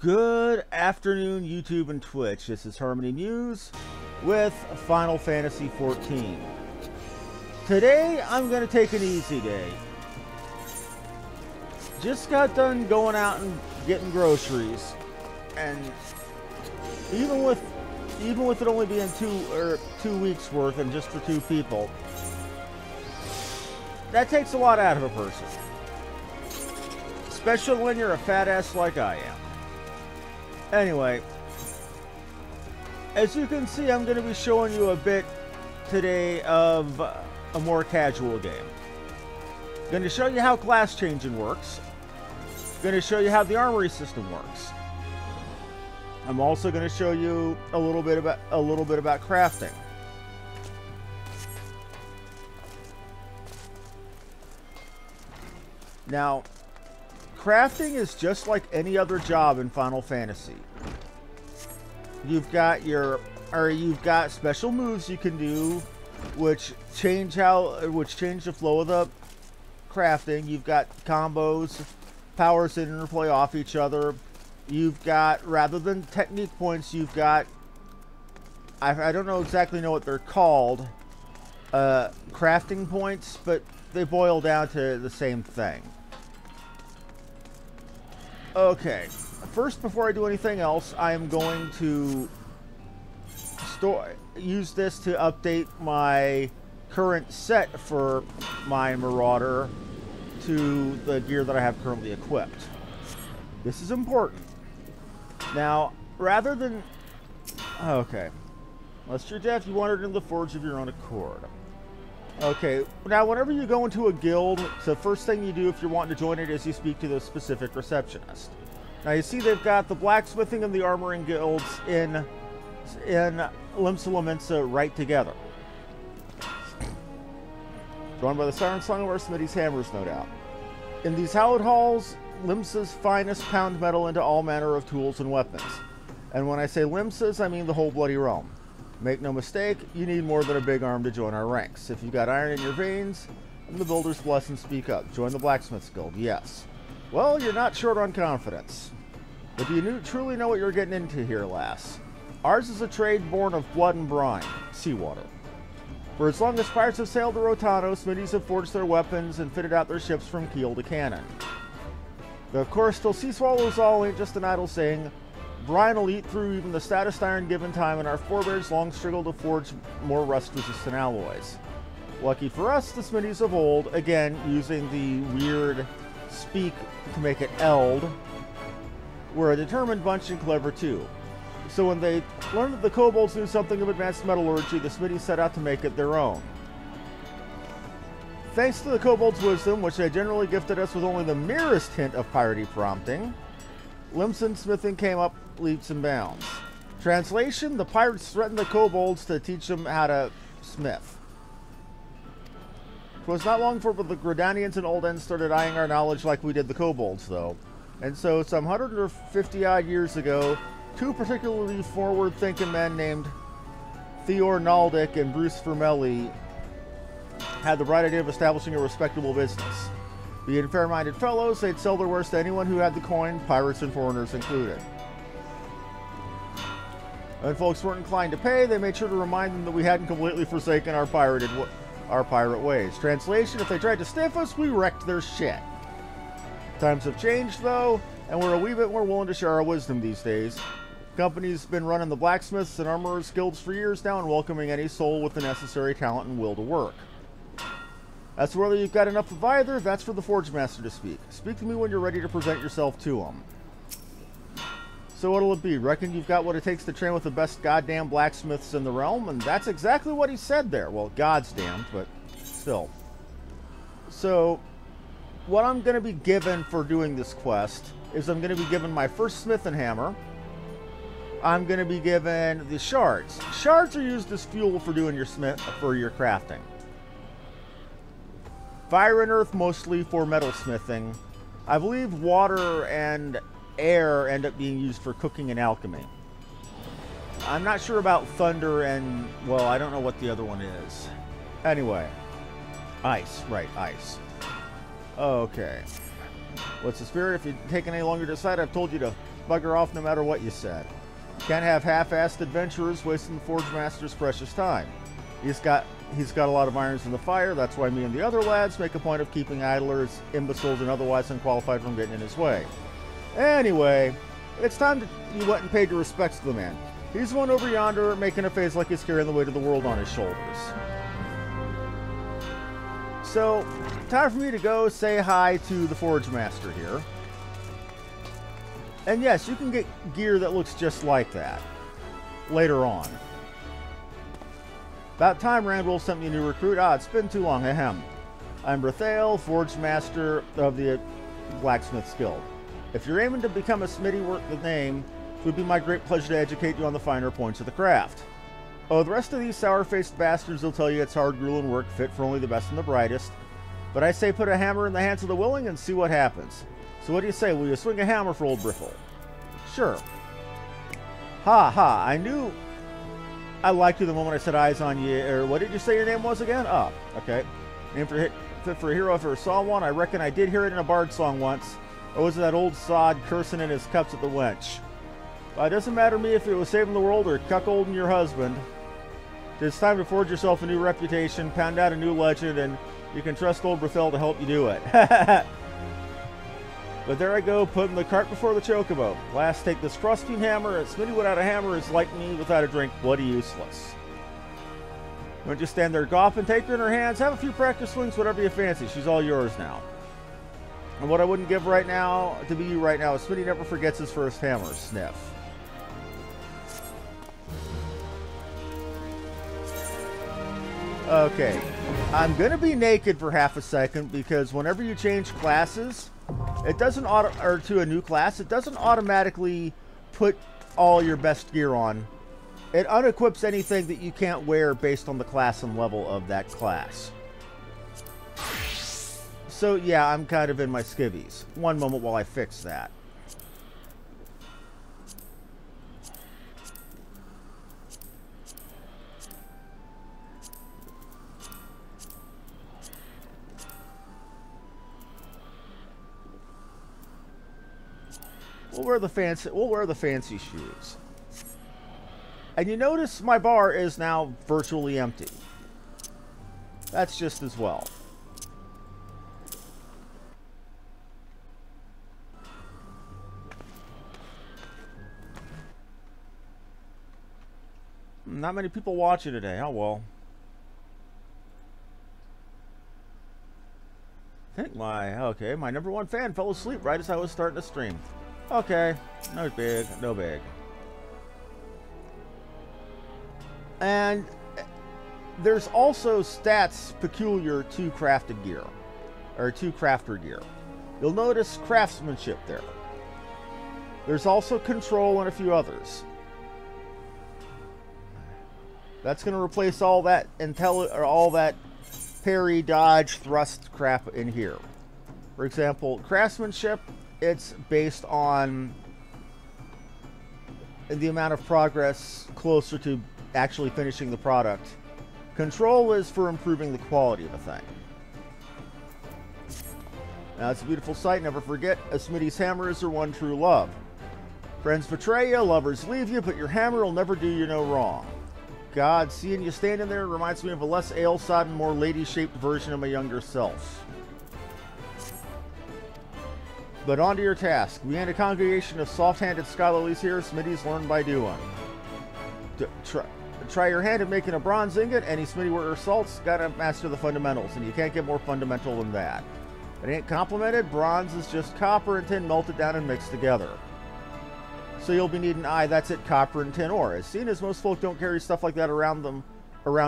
Good afternoon, YouTube and Twitch. This is Harmony Muse with Final Fantasy XIV. Today, I'm going to take an easy day. Just got done going out and getting groceries, and even with it only being two weeks worth and just for two people, that takes a lot out of a person, especially when you're a fat ass like I am. Anyway, as you can see, I'm going to be showing you a bit today of a more casual game. Going to show you how class changing works. Going to show you how the Armory system works. I'm also going to show you a little bit about crafting. Now, crafting is just like any other job in Final Fantasy. You've got special moves you can do, which change the flow of the crafting. You've got combos, powers that interplay off each other. You've got, rather than technique points, you've got, I don't exactly know what they're called, crafting points, but they boil down to the same thing. Okay, first, before I do anything else, I am going to use this to update my current set for my Marauder to the gear that I have currently equipped. This is important. Now, rather than... Okay. Unless you're deaf, you wandered into the forge of your own accord. Okay, now whenever you go into a guild, the first thing you do if you're wanting to join it is you speak to the specific receptionist. Now you see they've got the blacksmithing and the armoring guilds in LIMSALOMINSA right together. Joined by the siren song of our smithy's hammers, no doubt. In these hallowed halls, LIMSA's finest pound metal into all manner of tools and weapons. And when I say LIMSA's, I mean the whole bloody realm. Make no mistake, you need more than a big arm to join our ranks. If you've got iron in your veins, then the builders bless and speak up. Join the blacksmith's guild, yes. Well, you're not short on confidence. But do you truly know what you're getting into here, lass? Ours is a trade born of blood and brine, seawater. For as long as pirates have sailed the Rotano, smithies have forged their weapons and fitted out their ships from keel to cannon. Though of course, till sea swallows all ain't just an idle saying. Brine will eat through even the stoutest iron given time, and our forebears long struggled to forge more rust-resistant alloys. Lucky for us, the smithies of old, again, using the weird speak to make it eld, were a determined bunch and clever too. So when they learned that the kobolds knew something of advanced metallurgy, the smithies set out to make it their own. Thanks to the kobolds' wisdom, which they generally gifted us with only the merest hint of piratey prompting, LIMSA smithing came up leaps and bounds. Translation: the pirates threatened the kobolds to teach them how to smith. It was not long before the Gridanians and Old Ends started eyeing our knowledge like we did the kobolds, though. And so, some 150-odd years ago, two particularly forward-thinking men named Theor Naldic and Bruce Vermelli had the bright idea of establishing a respectable business. Being fair-minded fellows, they'd sell their wares to anyone who had the coin, pirates and foreigners included. When folks weren't inclined to pay, they made sure to remind them that we hadn't completely forsaken our pirate ways. Translation: if they tried to stiff us, we wrecked their shit. Times have changed, though, and we're a wee bit more willing to share our wisdom these days. The company's been running the blacksmiths and armorers guilds for years now and welcoming any soul with the necessary talent and will to work. As to whether you've got enough of either, that's for the Forge Master to speak. Speak to me when you're ready to present yourself to him. So what'll it be? Reckon you've got what it takes to train with the best goddamn blacksmiths in the realm? And that's exactly what he said there. Well, God's damned, but still. So, what I'm going to be given for doing this quest is I'm going to be given my first smith and hammer. I'm going to be given the shards. Shards are used as fuel for doing your crafting. Fire and earth mostly for metalsmithing. I believe water and air end up being used for cooking and alchemy. I'm not sure about thunder and, well, I don't know what the other one is. Anyway. Ice. Right, ice. Okay. What's the spirit? If you take any longer to decide, I've told you to bugger off no matter what you said. Can't have half-assed adventurers wasting the Forge Master's precious time. He's got a lot of irons in the fire. That's why me and the other lads make a point of keeping idlers, imbeciles, and otherwise unqualified from getting in his way. Anyway, it's time to you went and paid your respects to the man. He's the one over yonder making a face like he's carrying the weight of the world on his shoulders. So, time for me to go say hi to the Forge Master here. And yes, you can get gear that looks just like that later on. About time Randwolf sent me a new recruit. It's been too long. Ahem. I'm Brethael, Forge Master of the Blacksmith's Guild. If you're aiming to become a smithy worth the name, it would be my great pleasure to educate you on the finer points of the craft. Oh, the rest of these sour-faced bastards will tell you it's hard, grueling work fit for only the best and the brightest. But I say put a hammer in the hands of the willing and see what happens. So what do you say? Will you swing a hammer for old Briffle? Sure. Ha ha, I knew I liked you the moment I set eyes on you. Or what did you say your name was again? Oh, okay. Name fit for a hero if I ever saw one. I reckon I did hear it in a bard song once. Or was it that old sod cursing in his cups at the wench? It doesn't matter to me if it was saving the world or cuckolding your husband. It's time to forge yourself a new reputation, pound out a new legend, and you can trust old Brethael to help you do it. But there I go, putting the cart before the chocobo. Last, take this crossbeam hammer. A smithy without a hammer is like me without a drink, bloody useless. Don't just stand there gawping, take her in her hands, have a few practice swings, whatever you fancy. She's all yours now. And what I wouldn't give right now, to be you right now, is Smitty never forgets his first hammer. Sniff. Okay. I'm going to be naked for half a second because whenever you change classes, it doesn't or to a new class, it doesn't automatically put all your best gear on. It unequips anything that you can't wear based on the class and level of that class. So yeah, I'm kind of in my skivvies. One moment while I fix that. We'll wear the fancy shoes. And you notice my bar is now virtually empty. That's just as well. Not many people watching today. Oh well. I think my number one fan fell asleep right as I was starting to stream. Okay, no big, no big. And there's also stats peculiar to crafted gear, or to crafter gear. You'll notice craftsmanship there. There's also control and a few others. That's going to replace all that all that parry, dodge, thrust crap in here. For example, craftsmanship, it's based on the amount of progress closer to actually finishing the product. Control is for improving the quality of a thing. Now, it's a beautiful sight. Never forget, a smithy's hammer is her one true love. Friends betray you, lovers leave you, but your hammer will never do you no wrong. God, seeing you standing there reminds me of a less ale-sodden, more lady-shaped version of my younger self. But on to your task. We ain't a congregation of soft-handed scholarlies here. Smithies learn by doing. Try your hand at making a bronze ingot. Any smithy worker salts gotta master the fundamentals, and you can't get more fundamental than that. It ain't complimented. Bronze is just copper and tin melted down and mixed together. So you'll be needing, that's it, copper and tin ore. As seen as most folk don't carry stuff like that around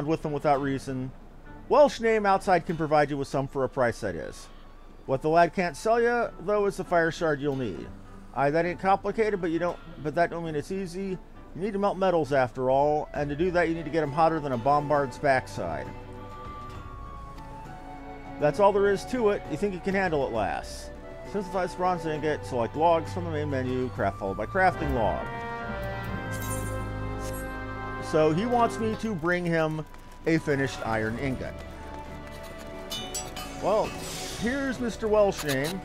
with them without reason, Welsh name outside can provide you with some for a price, that is. What the lad can't sell you, though, is the fire shard you'll need. That ain't complicated, but that don't mean it's easy. You need to melt metals after all, and to do that you need to get them hotter than a bombard's backside. That's all there is to it. You think you can handle it last. Synthesize bronze ingot, select logs from the main menu, craft followed by crafting log. So he wants me to bring him a finished iron ingot. Well, here's Mr. Welsh name.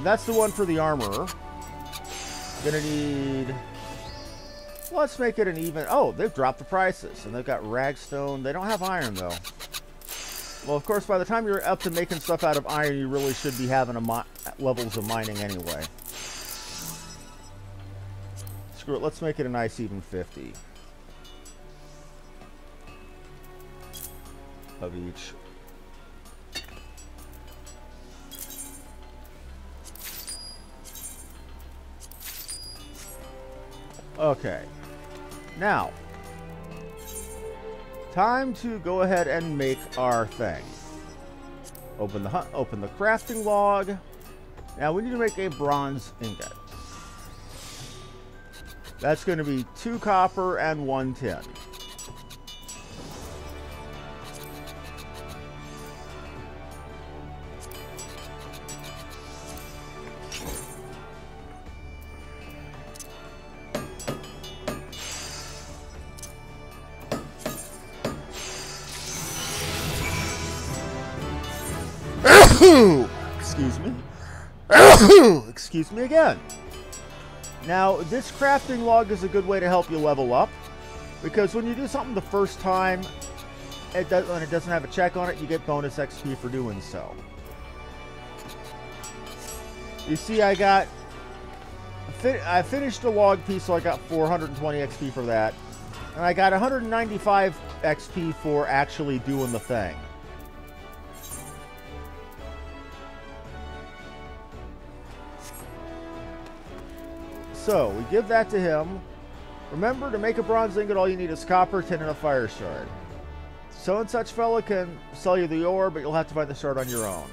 That's the one for the armorer. Gonna need... Let's make it an even... Oh, they've dropped the prices. And they've got ragstone. They don't have iron, though. Well, of course, by the time you're up to making stuff out of iron, you really should be having levels of mining anyway. Screw it. Let's make it a nice even 50. Of each. Okay. Now, time to go ahead and make our thing. Open the crafting log. Now we need to make a bronze ingot. That's going to be 2 copper and 1 tin. Excuse me. Excuse me again. Now, this crafting log is a good way to help you level up, because when you do something the first time, when it doesn't have a check on it, you get bonus XP for doing so. You see, I finished the log piece, so I got 420 XP for that, and I got 195 XP for actually doing the thing. So, we give that to him. Remember, to make a bronze ingot, all you need is copper, tin, and a fire shard. So and such fella can sell you the ore, but you'll have to find the shard on your own.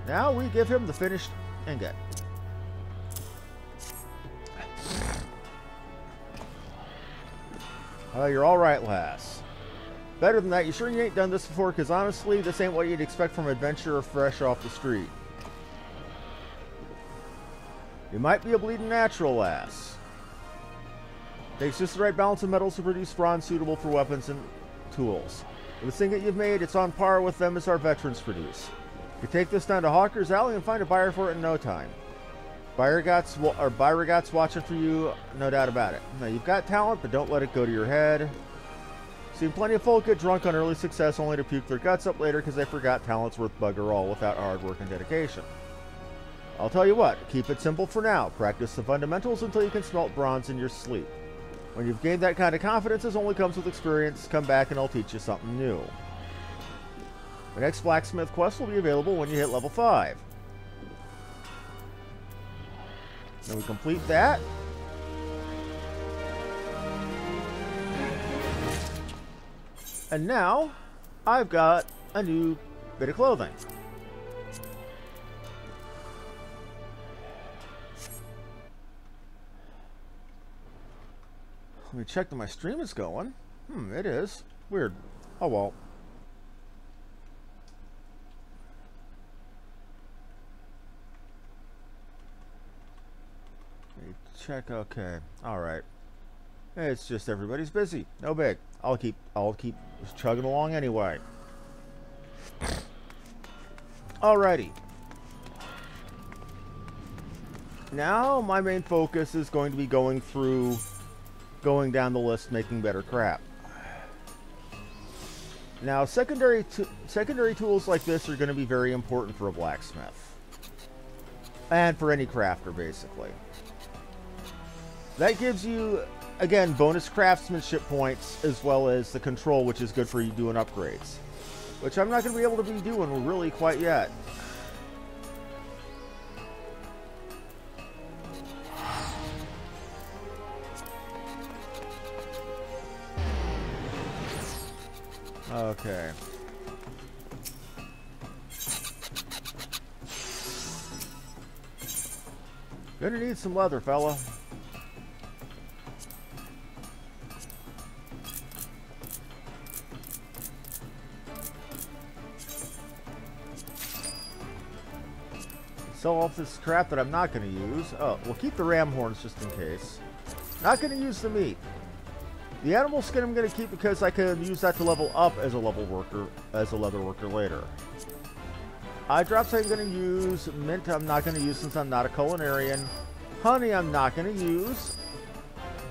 Now we give him the finished ingot. You're alright, lass. Better than that, you sure you ain't done this before? Because honestly, this ain't what you'd expect from an adventurer fresh off the street. You might be a bleeding natural, lass. Takes just the right balance of metals to produce bronze suitable for weapons and tools. With the ingot you've made, it's on par with them as our veterans produce. You take this down to Hawker's Alley and find a buyer for it in no time. Buyer got's watching for you, no doubt about it. Now, you've got talent, but don't let it go to your head. Seen plenty of folk get drunk on early success only to puke their guts up later because they forgot talent's worth bugger all without hard work and dedication. I'll tell you what, keep it simple for now. Practice the fundamentals until you can smelt bronze in your sleep. When you've gained that kind of confidence, it only comes with experience. Come back and I'll teach you something new. The next blacksmith quest will be available when you hit level 5. Then we complete that. And now, I've got a new bit of clothing. Let me check that my stream is going. It is. Weird. Oh well. Let me check. Okay. Alright. It's just everybody's busy. No big. I'll keep chugging along anyway. Alrighty. Now my main focus is going to be going down the list, making better crap. Now, secondary tools like this are going to be very important for a blacksmith. And for any crafter, basically. That gives you, again, bonus craftsmanship points, as well as the control, which is good for you doing upgrades. Which I'm not going to be able to be doing really quite yet. Okay. Gonna need some leather, fella. Sell off this crap that I'm not going to use. Oh, we'll keep the ram horns just in case. Not going to use the meat. The animal skin I'm going to keep because I can use that to level up as a leather worker later. Eye drops I'm going to use. Mint I'm not going to use since I'm not a culinarian. Honey I'm not going to use.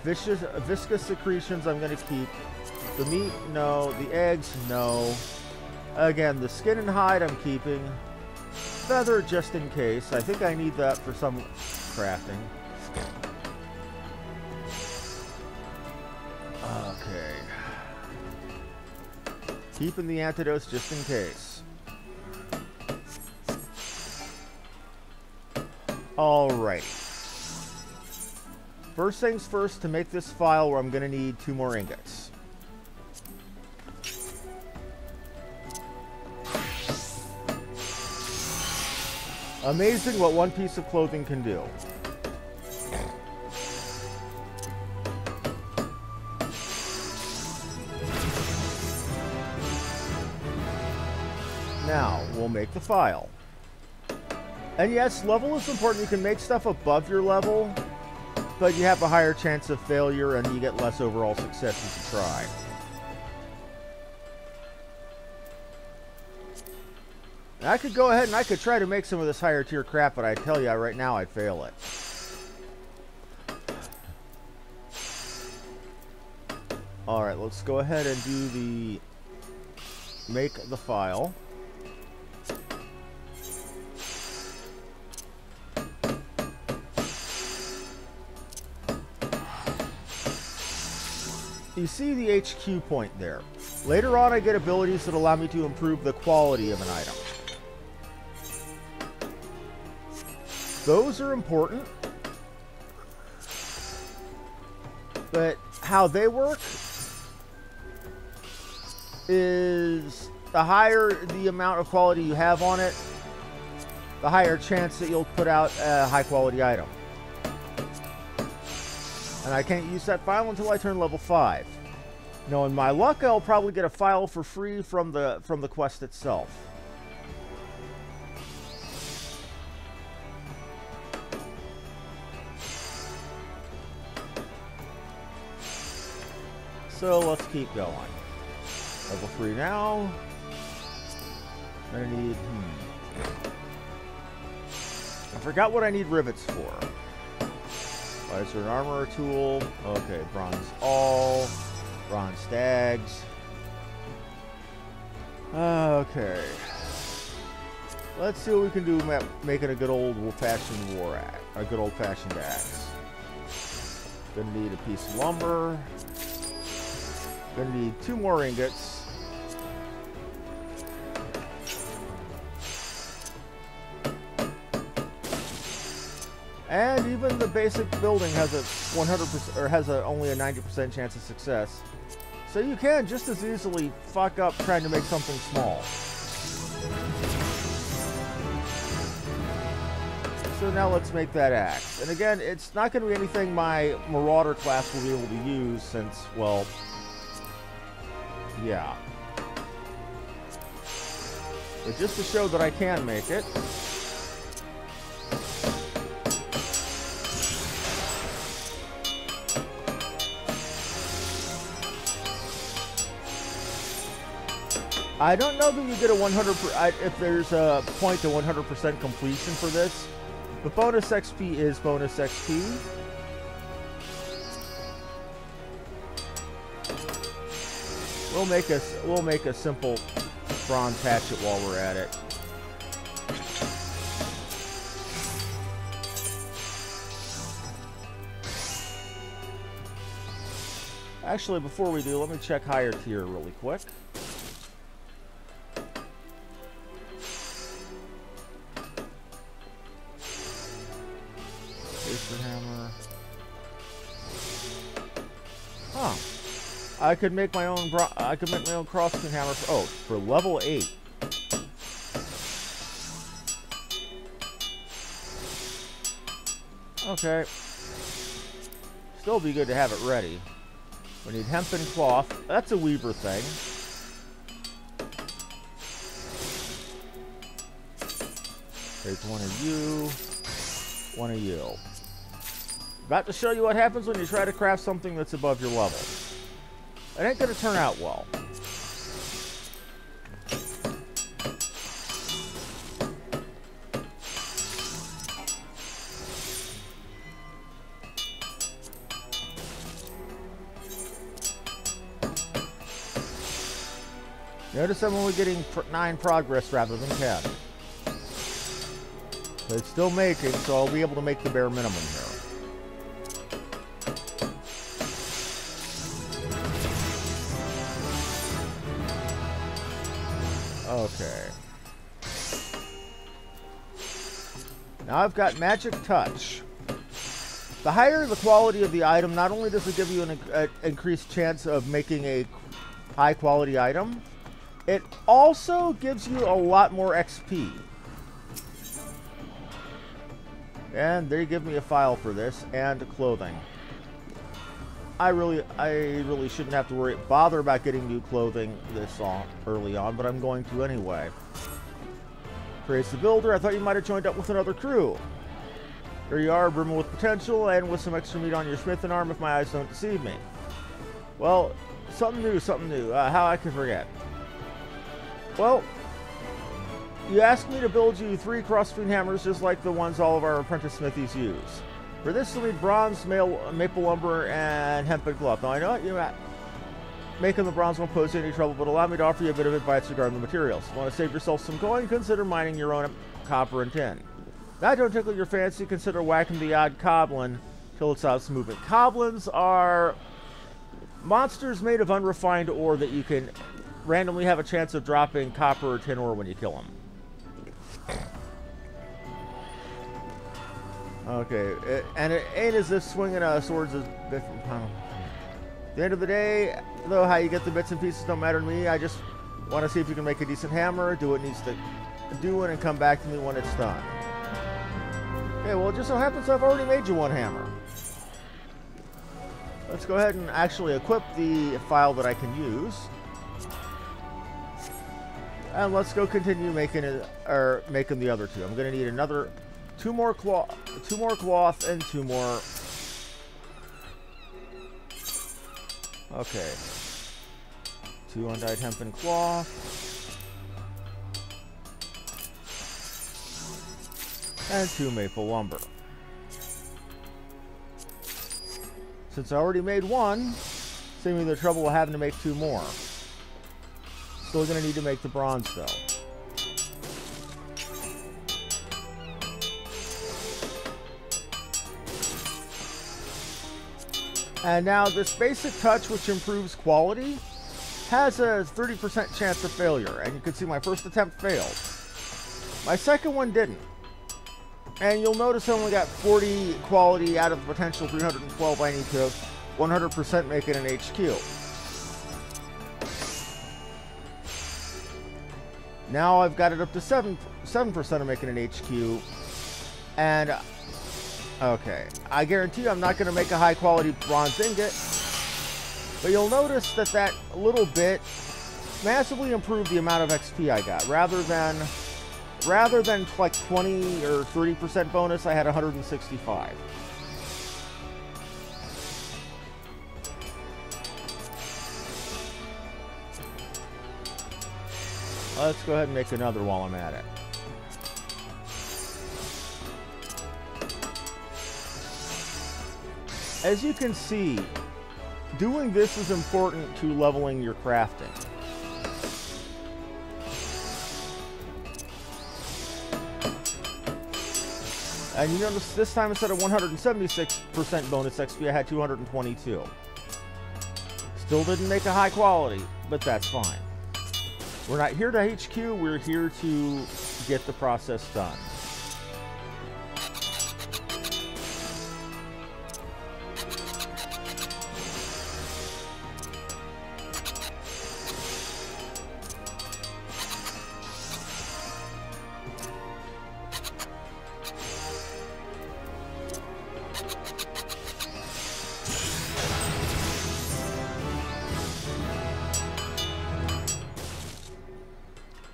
Viscous secretions I'm going to keep. The meat, no. The eggs, no. Again, the skin and hide I'm keeping. Feather just in case. I think I need that for some crafting. Okay. Keeping the antidotes just in case. Alright. First things first, to make this file, I'm going to need 2 more ingots. Amazing what one piece of clothing can do. Now, we'll make the file. And yes, level is important. You can make stuff above your level, but you have a higher chance of failure and you get less overall success as you try. And I could go ahead and I could try to make some of this higher tier crap, but I tell you right now I'd fail it. Alright, let's go ahead and do the make the file. You see the HQ point there. Later on I get abilities that allow me to improve the quality of an item. Those are important. But how they work is the higher the amount of quality you have on it, the higher chance that you'll put out a high quality item. And I can't use that file until I turn level 5. Knowing my luck, I'll probably get a file for free from the quest itself. So let's keep going. Level 3 now. I need... I forgot what I need rivets for. Is there an armor tool? Okay, bronze all. Bronze stags. Okay. Let's see what we can do making a good old-fashioned war axe. A good old-fashioned axe. Gonna need a piece of lumber. Gonna need 2 more ingots. And even the basic building has a 100% or has only a 90% chance of success. So you can just as easily fuck up trying to make something small. So now let's make that axe. And again, it's not going to be anything my Marauder class will be able to use since, well, yeah. But just to show that I can make it. I don't know that you get a 100%, if there's a point to 100% completion for this, but bonus XP is bonus XP. We'll make a simple bronze hatchet while we're at it. Actually, before we do, let me check higher tier really quick. Hammer. Huh. I could make my own crosscut hammer for level 8. Okay. Still be good to have it ready. We need hempen cloth. That's a weaver thing. There's one of you. One of you. About to show you what happens when you try to craft something that's above your level. It ain't going to turn out well. Notice I'm only getting 9 progress rather than 10. But it's still making, so I'll be able to make the bare minimum here. Okay. Now I've got Magic Touch. The higher the quality of the item, not only does it give you an increased chance of making a high quality item, it also gives you a lot more XP. And they give me a file for this, and clothing. I really shouldn't have to bother about getting new clothing this early on, but I'm going to anyway. Praise the builder. I thought you might have joined up with another crew. Here you are, brimming with potential, and with some extra meat on your smithing arm if my eyes don't deceive me. Well, something new. How I could forget. Well, you asked me to build you 3 cross-stream hammers just like the ones all of our apprentice smithies use. For this, you'll need bronze, maple lumber, and hempen cloth. Now, I know you're not making the bronze won't pose any trouble, but allow me to offer you a bit of advice regarding the materials. Want to save yourself some coin? Consider mining your own copper and tin. Now, don't tickle your fancy. Consider whacking the odd coblin till it stops moving. Coblins are monsters made of unrefined ore that you can randomly have a chance of dropping copper or tin ore when you kill them. Okay, and it ain't as if swinging swords is different. At the end of the day, though, how you get the bits and pieces don't matter to me. I just want to see if you can make a decent hammer, do what needs to do it, and come back to me when it's done. Okay, well, it just so happens I've already made you one hammer. Let's go ahead and actually equip the file that I can use. And let's go continue making it, or making the other 2. I'm going to need another 2 more cloth, and 2 more. Okay. 2 undyed hempen cloth. And 2 maple lumber. Since I already made 1, save me the trouble of having to make 2 more. Still going to need to make the bronze, though. And now this basic touch, which improves quality, has a 30% chance of failure. And you can see my first attempt failed. My second one didn't. And you'll notice I only got 40 quality out of the potential 312 I need to 100% make it an HQ. Now I've got it up to 7% of making an HQ. And, okay, I guarantee you I'm not going to make a high quality bronze ingot. But you'll notice that that little bit massively improved the amount of XP I got. Rather than like 20 or 30% bonus, I had 165. Let's go ahead and make another while I'm at it. As you can see, doing this is important to leveling your crafting. And you notice this time instead of 176% bonus XP, I had 222. Still didn't make a high quality, but that's fine. We're not here to HQ, we're here to get the process done.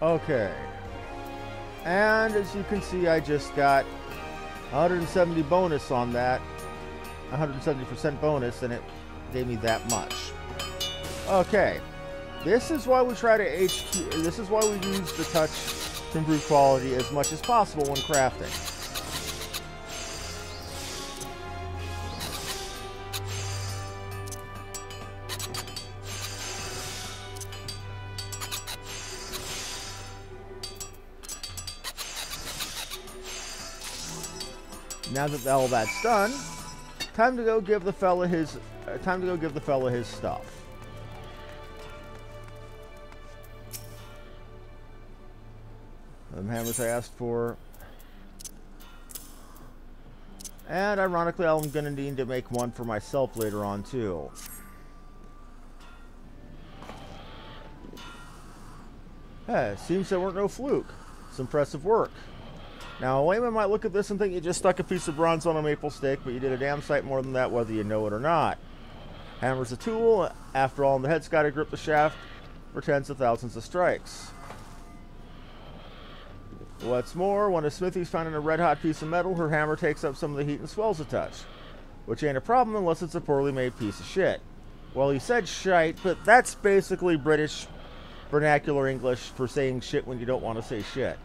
Okay, and as you can see, I just got 170 bonus on that, 170% bonus, and it gave me that much. Okay, this is why we try to HQ, this is why we use the touch to improve quality as much as possible when crafting. Now that all that's done, time to go give the fella his stuff. The hammers I asked for. And ironically, I'm going to need to make one for myself later on, too. Hey, seems there weren't no fluke. It's impressive work. Now, a layman might look at this and think you just stuck a piece of bronze on a maple stake, but you did a damn sight more than that, whether you know it or not. Hammer's a tool. After all, the head's got to grip the shaft for tens of thousands of strikes. What's more, when a smithy's finding a red-hot piece of metal, her hammer takes up some of the heat and swells a touch. Which ain't a problem unless it's a poorly made piece of shit. Well, he said shite, but that's basically British vernacular English for saying shit when you don't want to say shit.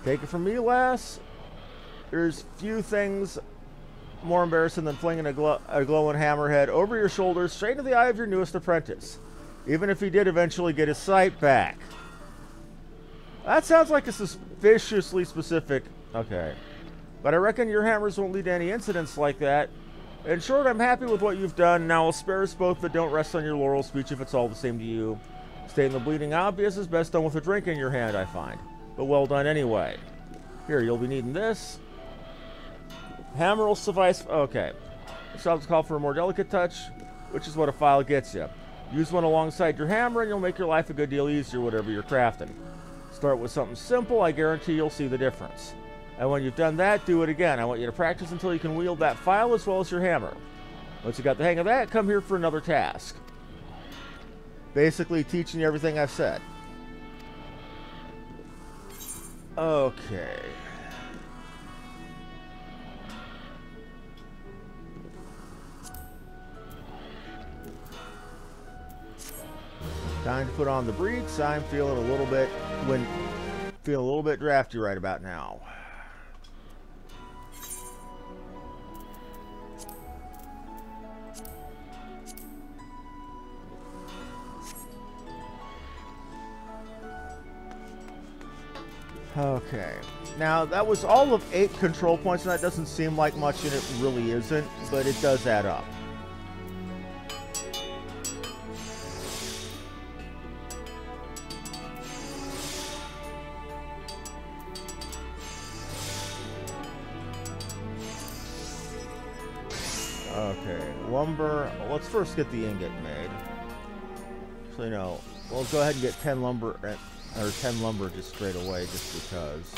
Take it from me, lass. There's few things more embarrassing than flinging a glowing hammerhead over your shoulders straight into the eye of your newest apprentice. Even if he did eventually get his sight back. That sounds like a suspiciously specific... Okay. But I reckon your hammers won't lead to any incidents like that. In short, I'm happy with what you've done. Now I'll spare us both the don't rest on your laurel speech if it's all the same to you. Stating the bleeding obvious is best done with a drink in your hand, I find. But well done anyway. Here, you'll be needing this. Hammer will suffice... Okay. This call for a more delicate touch, which is what a file gets you. Use one alongside your hammer and you'll make your life a good deal easier, whatever you're crafting. Start with something simple, I guarantee you'll see the difference. And when you've done that, do it again. I want you to practice until you can wield that file as well as your hammer. Once you got the hang of that, come here for another task. Basically teaching you everything I've said. Okay. Time to put on the breeks. I'm feeling a little bit drafty right about now. Okay. Now, that was all of 8 control points, and that doesn't seem like much, and it really isn't, but it does add up. Okay, lumber. Let's first get the ingot made. Actually, no. We'll go ahead and get 10 lumber, or 10 lumber just straight away, just because.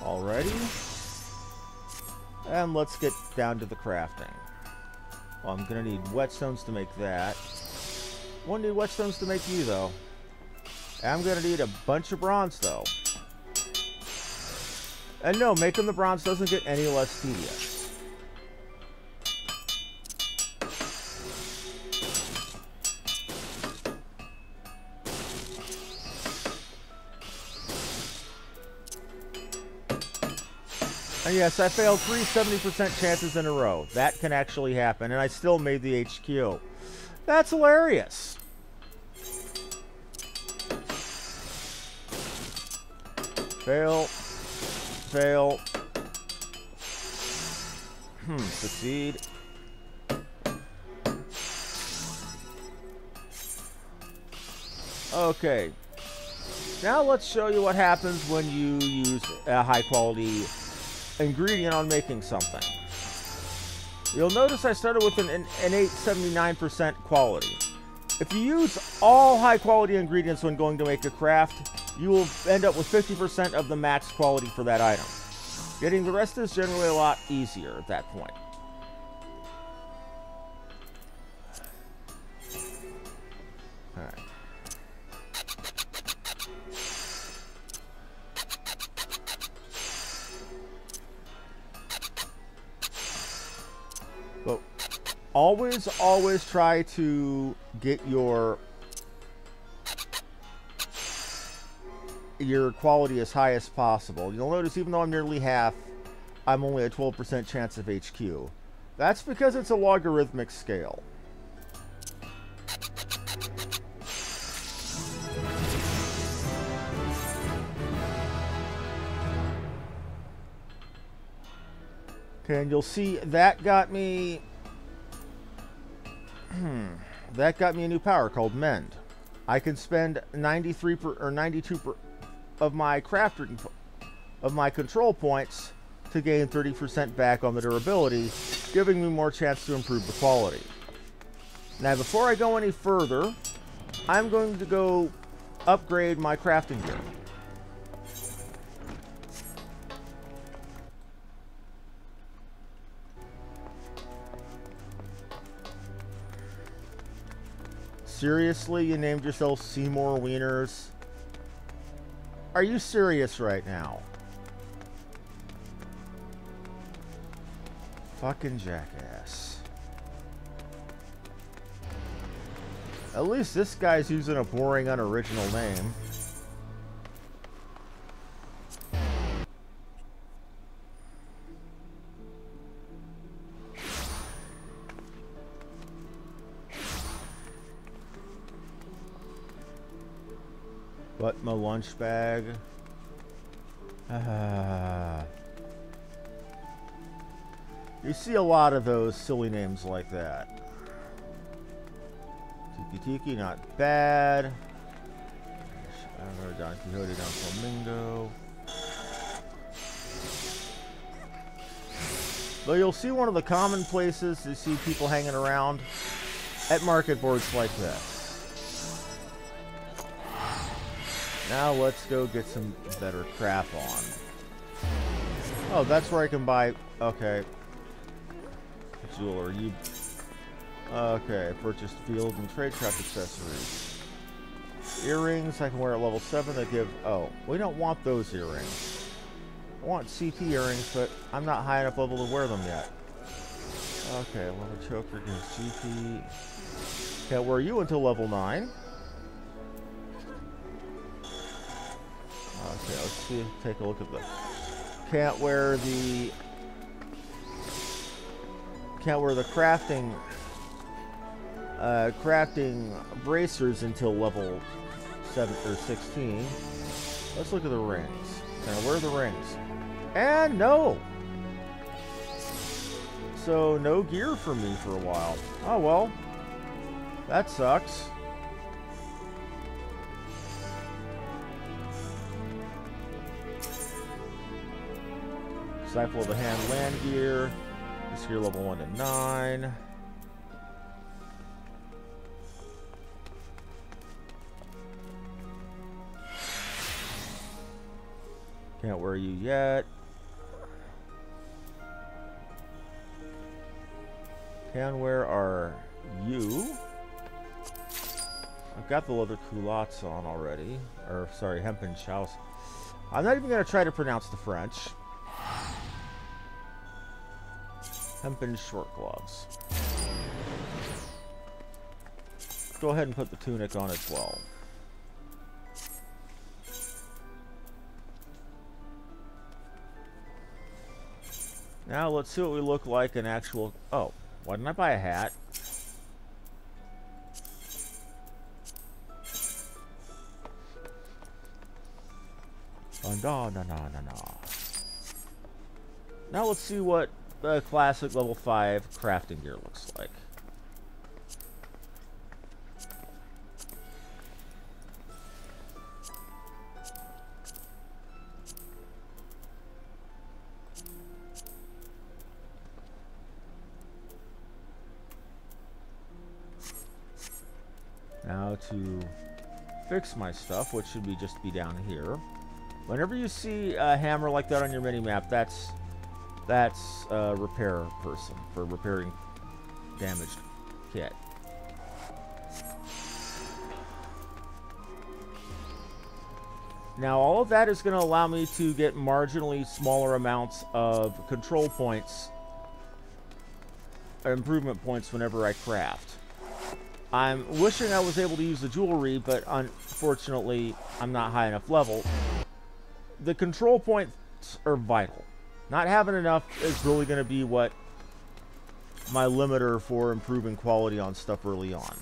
Alrighty. And let's get down to the crafting. Well, I'm gonna need whetstones to make that. Won't need whetstones to make you, though. And I'm gonna need a bunch of bronze, though. And no, making the bronze doesn't get any less tedious. And yes, I failed 3 70% chances in a row. That can actually happen, and I still made the HQ. That's hilarious. Fail. Fail. Succeed. Okay. Now let's show you what happens when you use a high quality ingredient on something. You'll notice I started with an innate 79% quality. If you use all high quality ingredients when going to make a craft, you will end up with 50% of the max quality for that item. Getting the rest is generally a lot easier at that point. Alright. But always try to get your your quality as high as possible. You'll notice even though I'm nearly half, I'm only a 12% chance of HQ. That's because it's a logarithmic scale. Okay, and you'll see that got me... that got me a new power called Mend. I can spend 92 of my crafting of my control points to gain 30% back on the durability, giving me more chance to improve the quality. Now, before I go any further, I'm going to go upgrade my crafting gear. Seriously, you named yourself Seymour Wieners? Are you serious right now? Fucking jackass. At least this guy's using a boring, unoriginal name. But my lunch bag. You see a lot of those silly names like that. Tiki Tiki, not bad. Don Quixote, Don Flamingo. Though you'll see one of the common places to see people hanging around at market boards like this. Now let's go get some better crap on. Oh, that's where I can buy... Okay. Jeweler, okay, purchased field and tradecraft accessories. Earrings, I can wear at level 7 that give... Oh, we don't want those earrings. I want CP earrings, but I'm not high enough level to wear them yet. Okay, level choker gives GP. Can't wear you until level 9. Okay, let's see. Take a look at the... Can't wear the crafting bracers until level 7 or 16. Let's look at the rings. Can I wear the rings? And no. So no gear for me for a while. Oh well. That sucks. Disciple of the Hand land gear. This gear level 1 to 9. Can't wear you yet. Can wear are you. I've got the leather culottes on already. Or, sorry, hempen chouse. I'm not even going to try to pronounce the French. Hempen short gloves. Go ahead and put the tunic on as well. Now let's see what we look like in actual... Oh, why didn't I buy a hat? No. Now let's see what the classic level 5 crafting gear looks like. Now to fix my stuff, which should just be down here. Whenever you see a hammer like that on your mini-map, that's a repair person for repairing damaged kit. Now all of that is going to allow me to get marginally smaller amounts of control points, or improvement points whenever I craft. I'm wishing I was able to use the jewelry, but unfortunately I'm not high enough level the control points are vital. Not having enough is really going to be what my limiter for improving quality on stuff early on.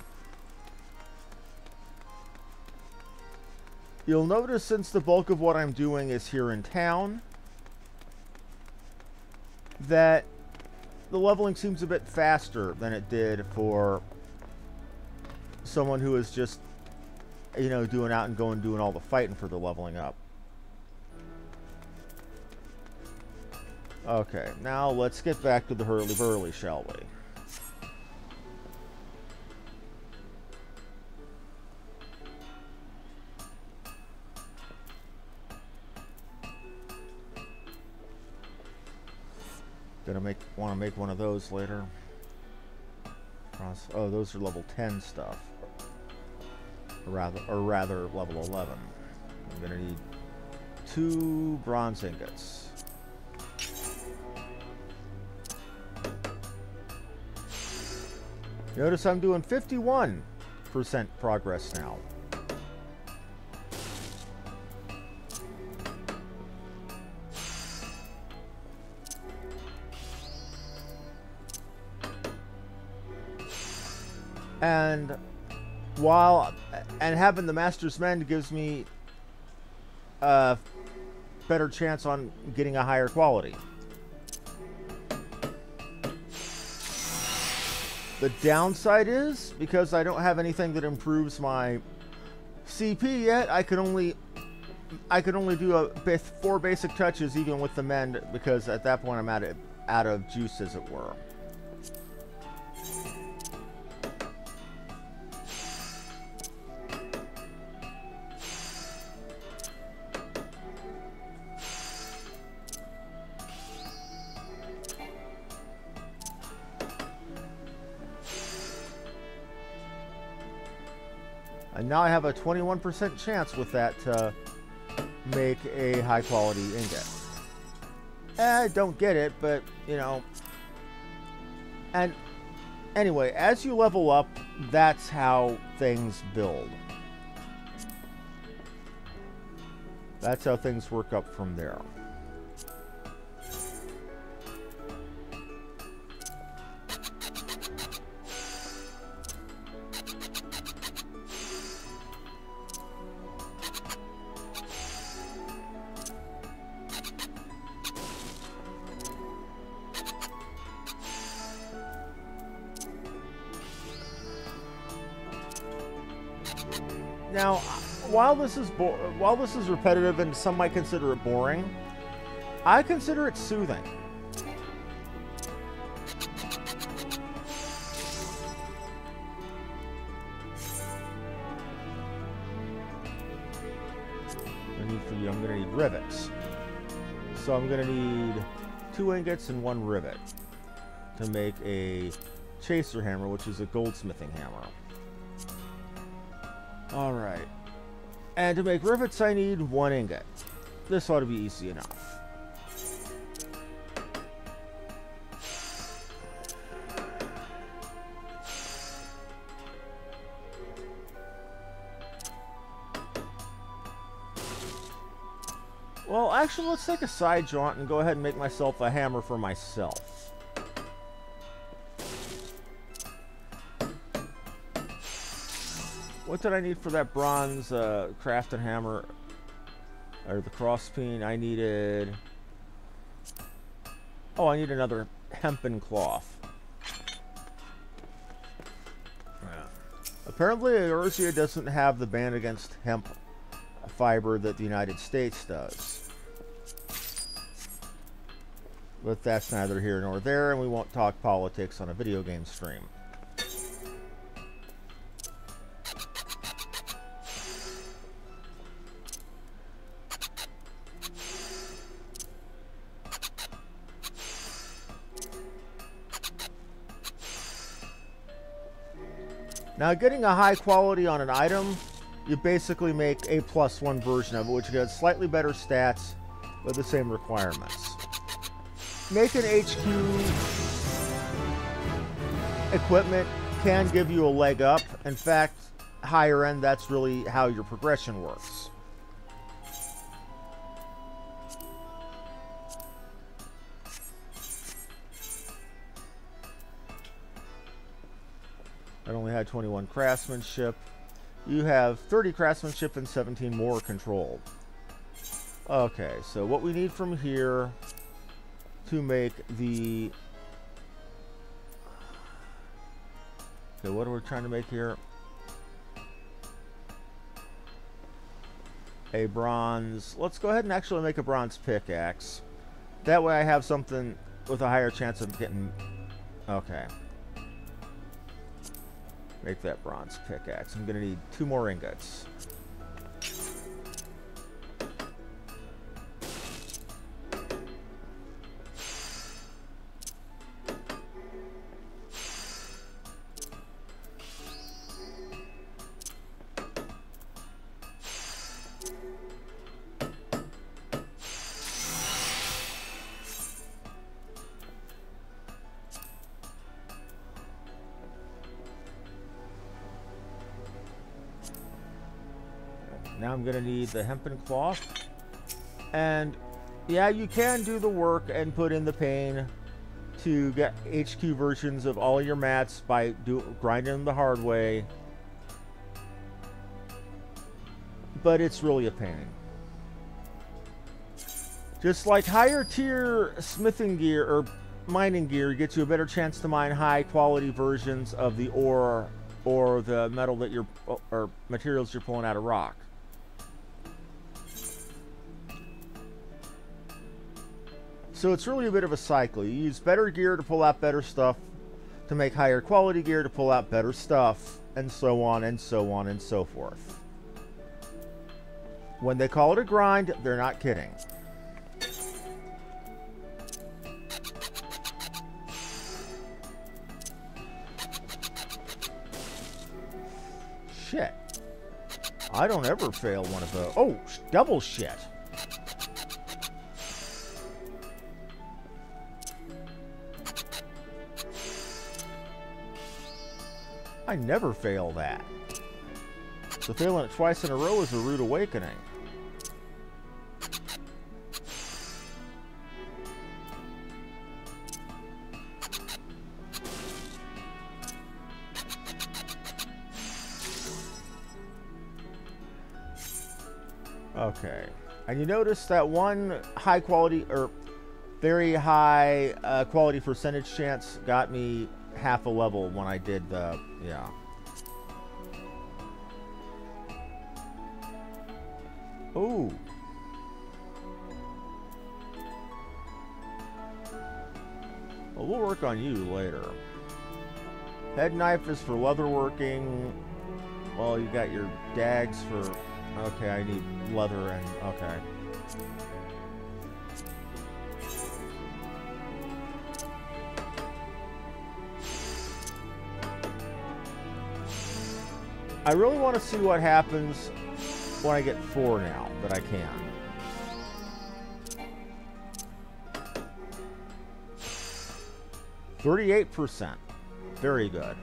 You'll notice since the bulk of what I'm doing is here in town, that the leveling seems a bit faster than it did for someone who is just, you know, doing out and going doing all the fighting for the leveling up. Okay, now let's get back to the hurly-burly, shall we? Want to make one of those later. Oh, those are level 10 stuff. Or rather level 11. I'm going to need 2 bronze ingots. Notice I'm doing 51% progress now. And having the Master's Mend gives me a better chance on getting a higher quality. The downside is, because I don't have anything that improves my CP yet, I can only do 4 basic touches even with the mend, because at that point I'm out of juice, as it were. And now I have a 21% chance with that to make a high quality ingot. I don't get it, but you know. And anyway, as you level up, that's how things build. That's how things work up from there. Now, while this is repetitive and some might consider it boring, I consider it soothing. I'm going to need rivets. So I'm going to need 2 ingots and 1 rivet to make a chaser hammer, which is a goldsmithing hammer. Alright. And to make rivets, I need 1 ingot. This ought to be easy enough. Well, actually, let's take a side jaunt and go ahead and make myself a hammer for myself. What did I need for that bronze crafted hammer? Or the crosspeen? I needed... Oh, I need another hempen cloth. Yeah. Apparently, Eurasia doesn't have the ban against hemp fiber that the United States does. But that's neither here nor there, and we won't talk politics on a video game stream. Now, getting a high quality on an item, you basically make a +1 version of it, which has slightly better stats, but the same requirements. Make an HQ equipment can give you a leg up. In fact, higher end, that's really how your progression works. I only had 21 craftsmanship. You have 30 craftsmanship and 17 more control. Okay, so what we need from here to make the... Okay, what are we trying to make here? A bronze... Let's go ahead and actually make a bronze pickaxe. That way I have something with a higher chance of getting... Okay. Make that bronze pickaxe. I'm going to need 2 more ingots. Now I'm going to need the hempen cloth. And yeah, you can do the work and put in the pain to get HQ versions of all your mats by grinding them the hard way. But it's really a pain. Just like higher tier smithing gear or mining gear gets you a better chance to mine high quality versions of the ore or the metal that you're or materials you're pulling out of rock. So it's really a bit of a cycle. You use better gear to pull out better stuff, to make higher quality gear to pull out better stuff, and so on and so on and so forth. When they call it a grind, they're not kidding. Shit. I don't ever fail one of those. Oh, double shit. I never fail that. So failing it twice in a row is a rude awakening. Okay. And you notice that one high quality or very high quality percentage chance got me half a level when I did the, yeah. Ooh. Well, we'll work on you later. Head knife is for leatherworking. Well, you got your dags for... Okay, I need leather and... Okay. I really want to see what happens when I get 4 now that I can. %. Very good.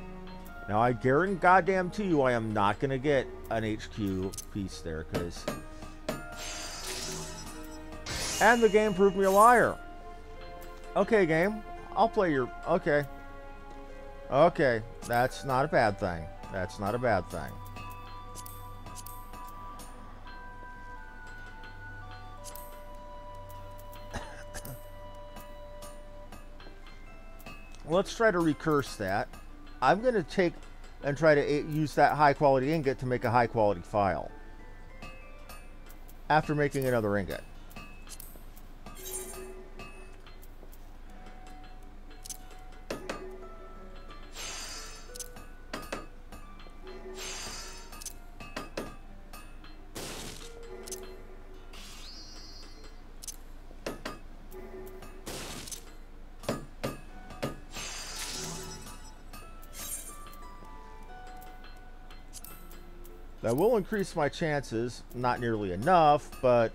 Now I guarantee goddamn to you I am not going to get an HQ piece there because... And the game proved me a liar. Okay, game. I'll play your... Okay. Okay. That's not a bad thing. That's not a bad thing. Let's try to recurse that. I'm going to take and try to use that high quality ingot to make a high quality file. After making another ingot. That will increase my chances, not nearly enough, but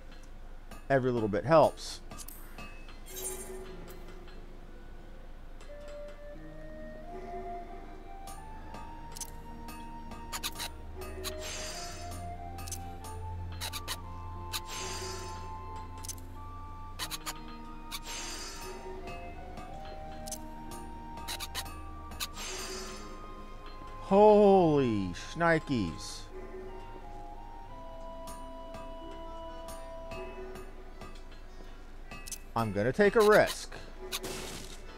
every little bit helps. Schnikes. I'm gonna take a risk.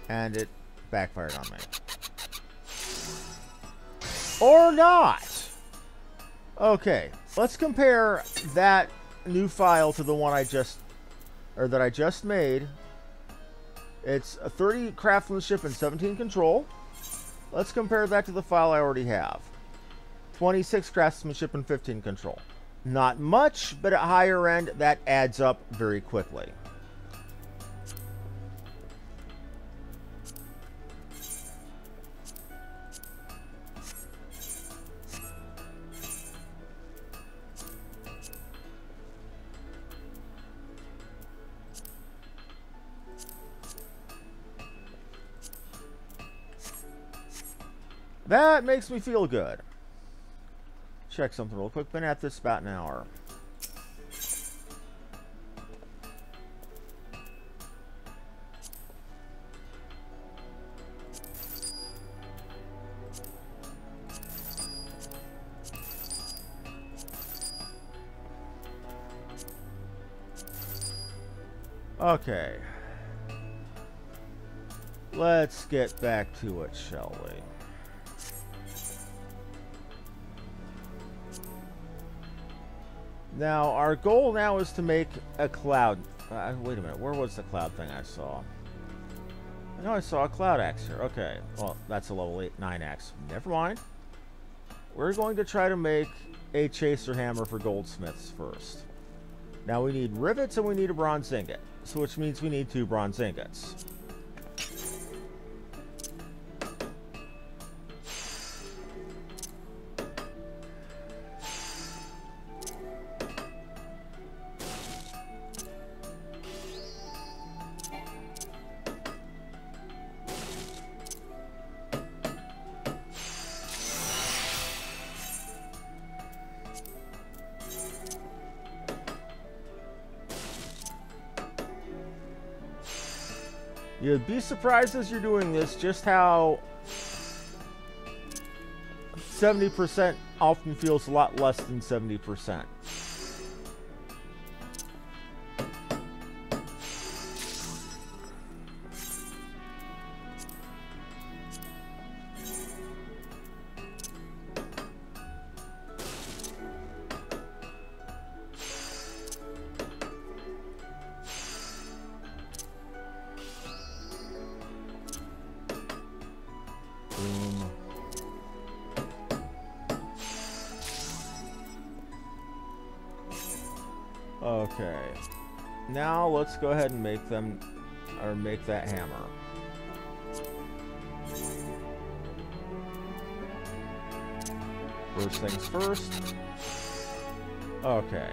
And it backfired on me. Or not! Okay, let's compare that new file to the one that I just made. It's a 30 craftsmanship and 17 control. Let's compare that to the file I already have. 26 craftsmanship and 15 control. Not much, but at higher end, that adds up very quickly. That makes me feel good. Check something real quick. Been at this about an hour. Okay. Let's get back to it, shall we? Now, our goal now is to make a cloud. Wait a minute. Where was the cloud thing I saw? I know I saw a cloud axe here. Okay. Well, that's a level 9 axe. Never mind. We're going to try to make a chaser hammer for goldsmiths first. Now, we need rivets and we need a bronze ingot. So, which means we need 2 bronze ingots. You'd be surprised as you're doing this just how 70% often feels a lot less than 70%. Okay, now let's go ahead and make them, or make that hammer. First things first. Okay.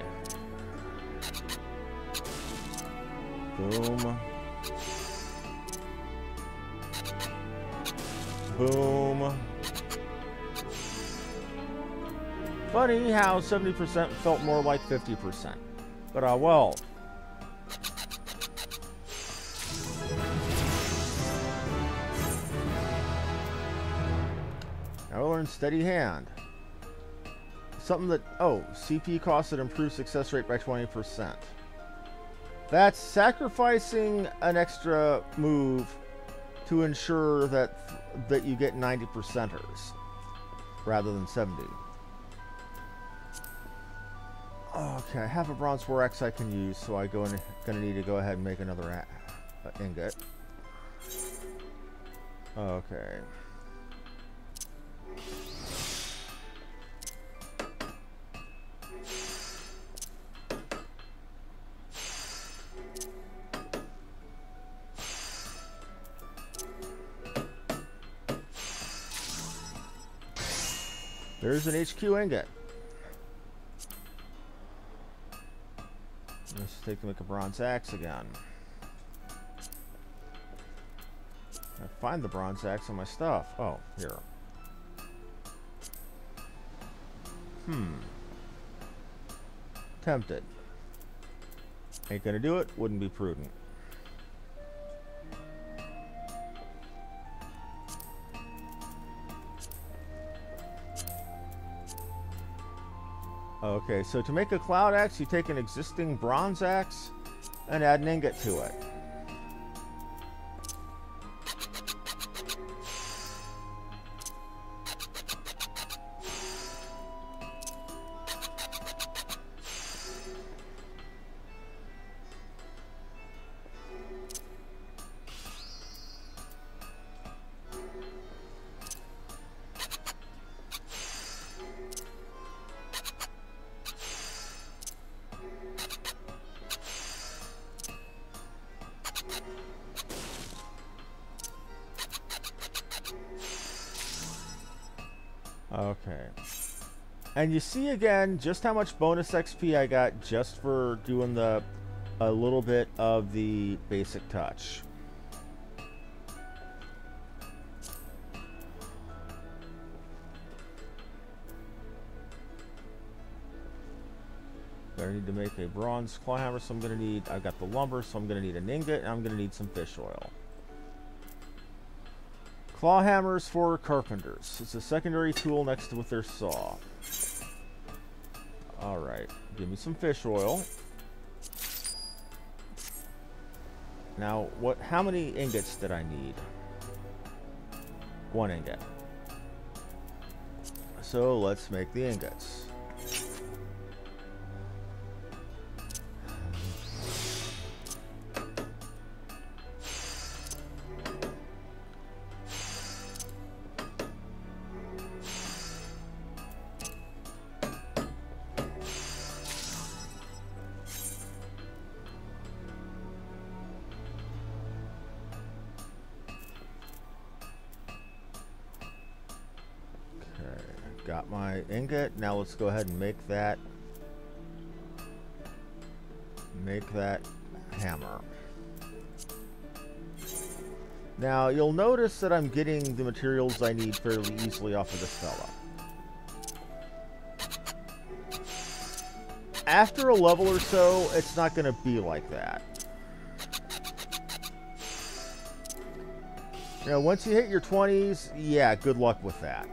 Boom. Boom. Funny how 70% felt more like 50%. But well. Now we learn steady hand. Something that, oh, CP cost that improves success rate by 20%. That's sacrificing an extra move to ensure that you get 90%ers rather than 70. Okay, I have a bronze 4X I can use, so I'm gonna need to go ahead and make another ingot. Okay. There's an HQ ingot. Let's take a look at bronze axe again. I find the bronze axe on my stuff. Oh, here. Tempted. Ain't gonna do it. Wouldn't be prudent. Okay, so to make a cloud axe, you take an existing bronze axe and add an ingot to it. Okay. And you see again just how much bonus XP I got just for doing a little bit of the basic touch. I need to make a bronze claw hammer, so I'm going to need, I've got the lumber, so I'm going to need an ingot, and I'm going to need some fish oil. Claw hammers for carpenters. It's a secondary tool next to with their saw. Alright, give me some fish oil. Now, how many ingots did I need? 1 ingot. So let's make the ingots. Got my ingot. Now let's go ahead and make that hammer. Now you'll notice that I'm getting the materials I need fairly easily off of this fella. After a level or so, it's not going to be like that. You know, once you hit your 20s, yeah, good luck with that.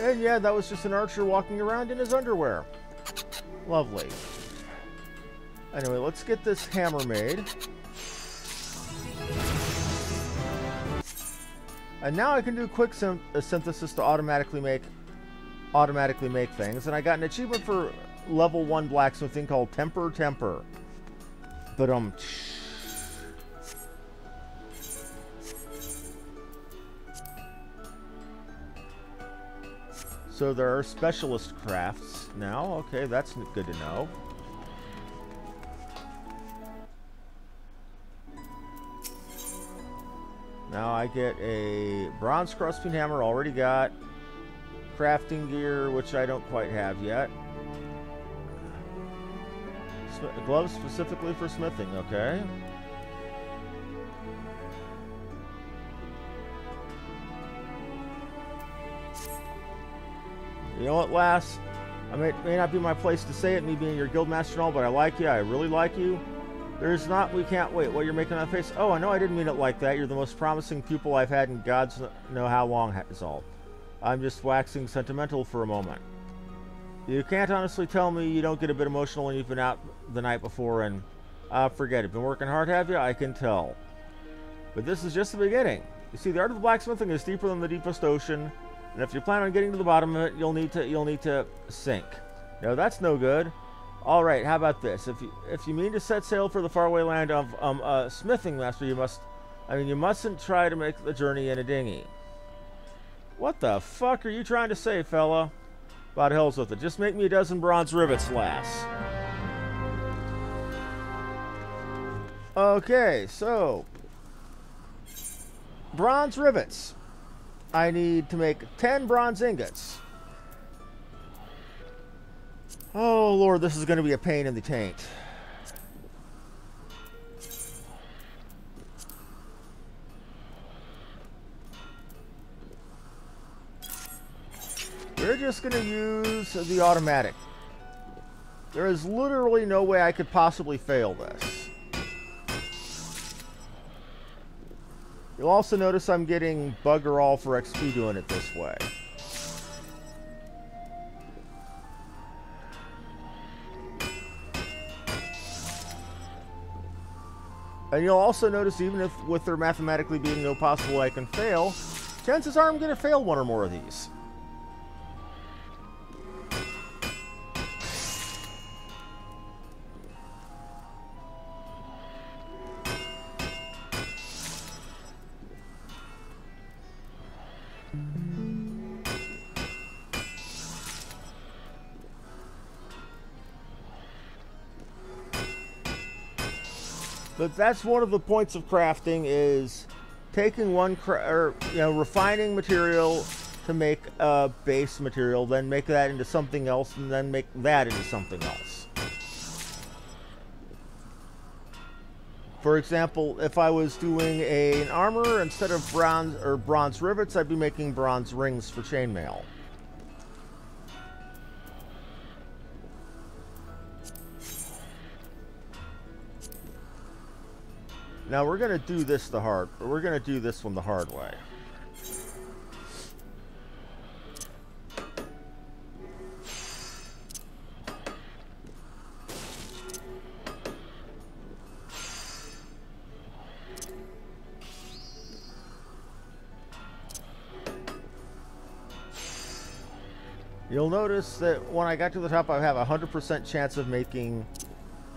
And yeah, that was just an archer walking around in his underwear. Lovely. Anyway, let's get this hammer made. And now I can do quick synthesis to automatically make things. And I got an achievement for level 1 blacksmithing called Temper. But so there are specialist crafts now. Okay, that's good to know. Now I get a bronze crossbeam hammer, already got. Crafting gear, which I don't quite have yet. Gloves specifically for smithing, okay. You know what, lass? It may not be my place to say it, me being your guildmaster and all, but I like you. I really like you. We can't wait. What you're making on that face? Oh, I know I didn't mean it like that. You're the most promising pupil I've had in God's know how long is all. I'm just waxing sentimental for a moment. You can't honestly tell me you don't get a bit emotional when you've been out the night before and... forget it. Been working hard, have you? I can tell. But this is just the beginning. You see, the art of blacksmithing is deeper than the deepest ocean. And if you plan on getting to the bottom of it, you'll need to sink. No, that's no good. All right, how about this? If you mean to set sail for the faraway land of smithing master, you mustn't try to make the journey in a dinghy. What the fuck are you trying to say, fella? About hell's with it. Just make me a dozen bronze rivets, lass. Okay, so bronze rivets. I need to make 10 bronze ingots. Oh, Lord, this is going to be a pain in the taint. We're just going to use the automatic. There is literally no way I could possibly fail this. You'll also notice I'm getting bugger all for XP doing it this way. And you'll also notice, even if with there mathematically being no possible way I can fail, chances are I'm going to fail one or more of these. But that's one of the points of crafting, is taking refining material to make a base material, then make that into something else, and then make that into something else. For example, if I was doing an armor, instead of bronze rivets, I'd be making bronze rings for chainmail. Now we're going to do this we're going to do this one the hard way. You'll notice that when I got to the top, I have a 100% chance of making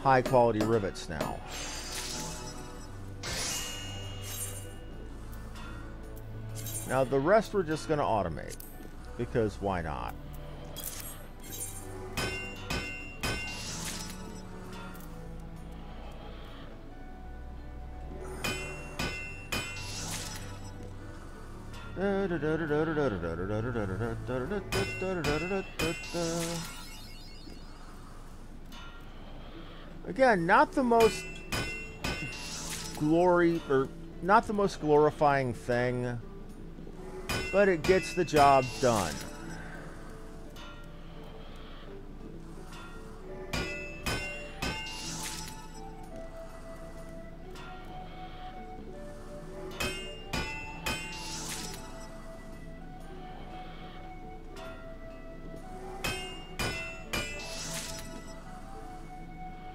high quality rivets now. Now the rest we're just going to automate, because why not? Again, not the most glorifying thing, but it gets the job done.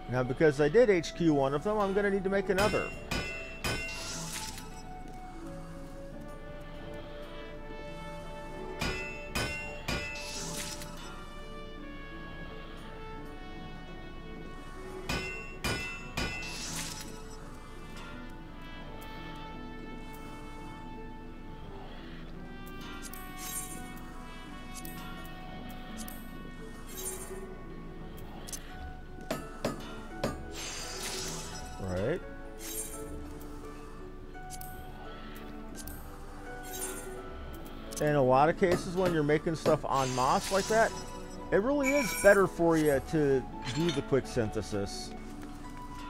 Now, because I did HQ one of them, I'm going to need to make another. Right. In a lot of cases, when you're making stuff en masse like that, it really is better for you to do the quick synthesis.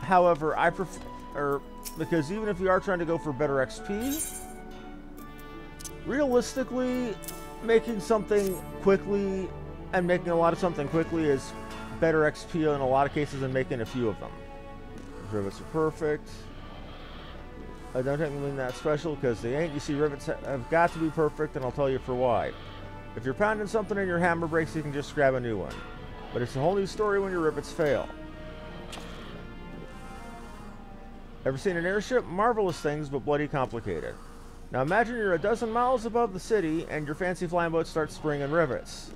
However, I prefer, because even if you are trying to go for better XP, realistically, making something quickly and making a lot of something quickly is better XP in a lot of cases than making a few of them. Rivets are perfect. I don't think I mean that special, because they ain't. You see, rivets have got to be perfect, and I'll tell you for why. If you're pounding something and your hammer breaks, you can just grab a new one. But it's a whole new story when your rivets fail. Ever seen an airship? Marvelous things, but bloody complicated. Now imagine you're a dozen miles above the city, and your fancy flying boat starts springing rivets.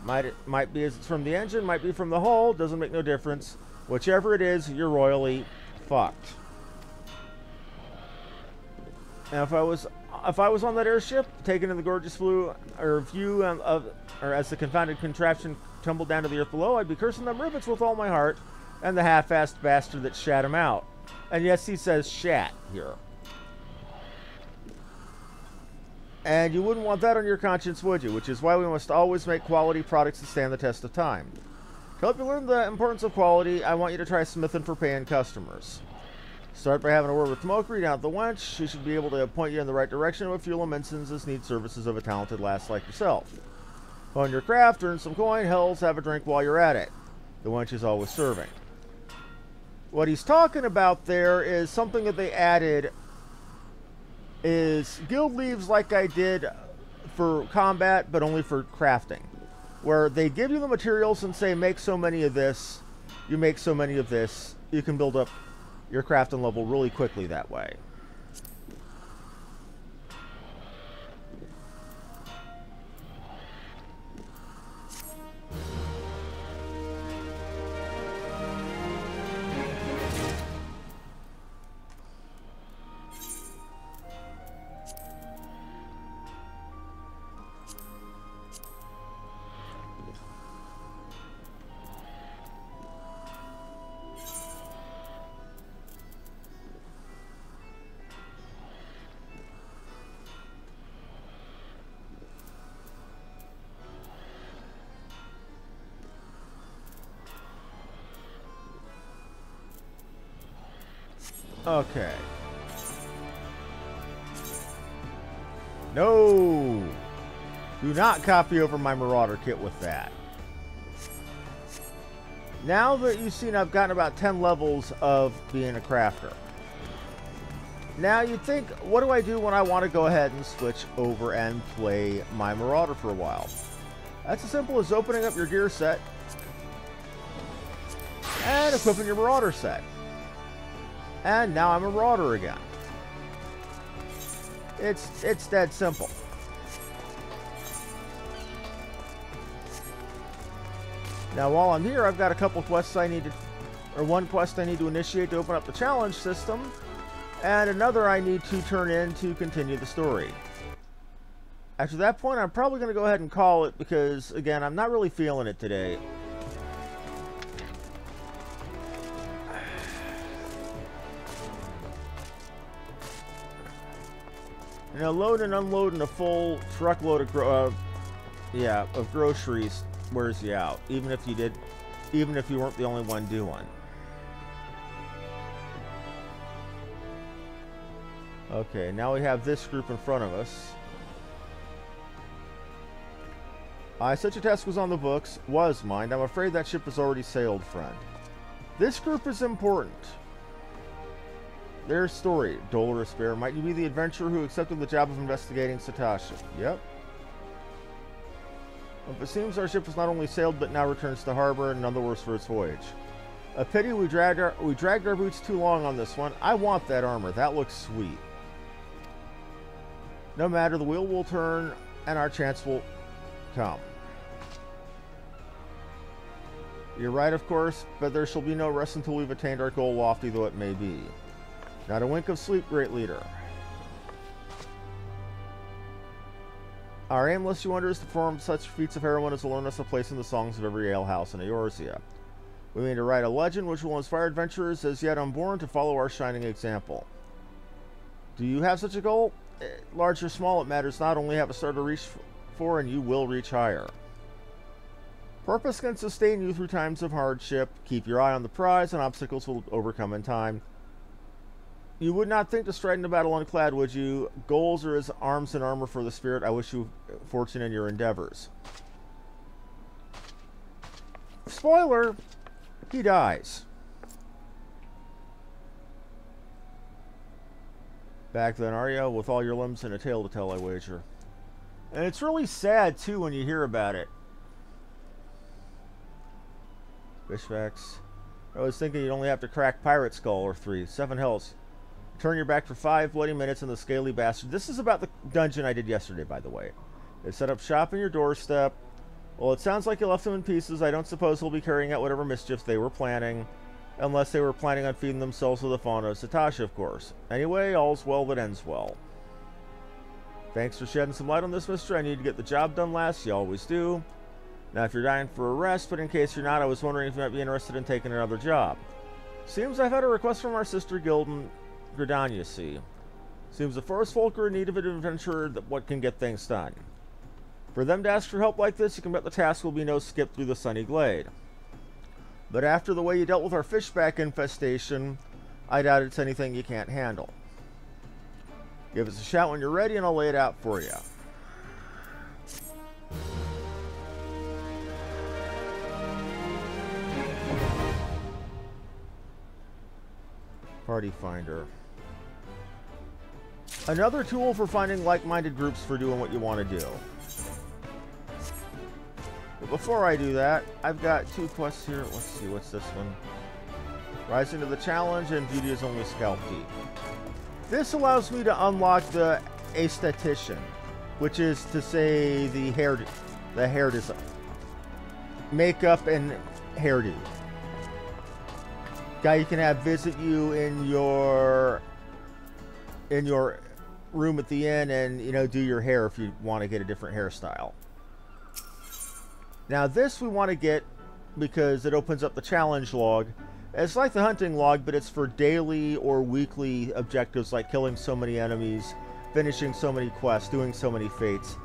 Might be as it's from the engine, might be from the hull, doesn't make no difference. Whichever it is, you're royally fucked. Now, if I was on that airship, taken in the gorgeous view as the confounded contraption tumbled down to the earth below, I'd be cursing them rivets with all my heart, and the half-assed bastard that shat him out. And yes, he says shat here. And you wouldn't want that on your conscience, would you? Which is why we must always make quality products that stand the test of time. To help you learn the importance of quality, I want you to try smithing for paying customers. Start by having a word with Tomokri down at the wench. She should be able to point you in the right direction with few LOMINSAs as need services of a talented lass like yourself. Hone your craft, earn some coin, hells, have a drink while you're at it. The wench is always serving. What he's talking about there is something that they added is guild leaves like I did for combat, but only for crafting, where they give you the materials and say make so many of this, you make so many of this, you can build up your crafting level really quickly that way. Okay. No! Do not copy over my Marauder kit with that. Now that you've seen I've gotten about 10 levels of being a crafter. Now you'd think, what do I do when I want to go ahead and switch over and play my Marauder for a while? That's as simple as opening up your gear set and equipping your Marauder set. And now I'm a Marauder again. It's that simple. Now while I'm here, I've got a couple quests I need to, or one quest I need to initiate to open up the challenge system, and another I need to turn in to continue the story. After that point, I'm probably going to go ahead and call it because, again, I'm not really feeling it today. You know, loading and unloading a full truckload of groceries wears you out, even if you weren't the only one doing. Okay, now we have this group in front of us. Such a task was on the books. Was mine. I'm afraid that ship has already sailed, friend. This group is important. Their story, Dolorous Bear. Might you be the adventurer who accepted the job of investigating Satasha? Yep. Well, it seems our ship has not only sailed, but now returns to harbor, and none the worse for its voyage. A pity we dragged our boots too long on this one. I want that armor. That looks sweet. No matter, the wheel will turn, and our chance will come. You're right, of course, but there shall be no rest until we've attained our goal, lofty though it may be. Not a wink of sleep, great leader. Our aim, lest you wonder, is to perform such feats of heroism as will earn us a place in the songs of every alehouse in Eorzea. We mean to write a legend which will inspire adventurers as yet unborn to follow our shining example. Do you have such a goal? Large or small, it matters not. Only have a star to reach for, and you will reach higher. Purpose can sustain you through times of hardship. Keep your eye on the prize, and obstacles will overcome in time. You would not think to stride into battle unclad, would you? Goals are as arms and armor for the spirit. I wish you fortune in your endeavors. Spoiler! He dies. Back then, are you? With all your limbs and a tale to tell, I wager. And it's really sad, too, when you hear about it. Fishfax. I was thinking you'd only have to crack Pirate Skull or 3. 7 hells. Turn your back for 5 bloody minutes and the scaly bastard. This is about the dungeon I did yesterday, by the way. They set up shop on your doorstep. Well, it sounds like you left them in pieces. I don't suppose they'll be carrying out whatever mischief they were planning. Unless they were planning on feeding themselves with the fauna of Satasha, of course. Anyway, all's well that ends well. Thanks for shedding some light on this, mister. I need to get the job done last. You always do. Now, if you're dying for a rest, but in case you're not, I was wondering if you might be interested in taking another job. Seems I've had a request from our sister guild in Gridania, see. Seems the forest folk are in need of an adventurer that what can get things done. For them to ask for help like this, you can bet the task will be no skip through the sunny glade. But after the way you dealt with our fishback infestation, I doubt it's anything you can't handle. Give us a shout when you're ready and I'll lay it out for you. Party Finder. Another tool for finding like-minded groups for doing what you want to do. But before I do that, I've got 2 quests here. Let's see, what's this one? Rising to the challenge and beauty is only scalp deep. This allows me to unlock the aesthetician, which is to say the hair design, makeup and hairdo. Guy you can have visit you in your room at the inn and, you know, do your hair if you want to get a different hairstyle. Now this we want to get because it opens up the challenge log. It's like the hunting log, but it's for daily or weekly objectives like killing so many enemies, finishing so many quests, doing so many fates.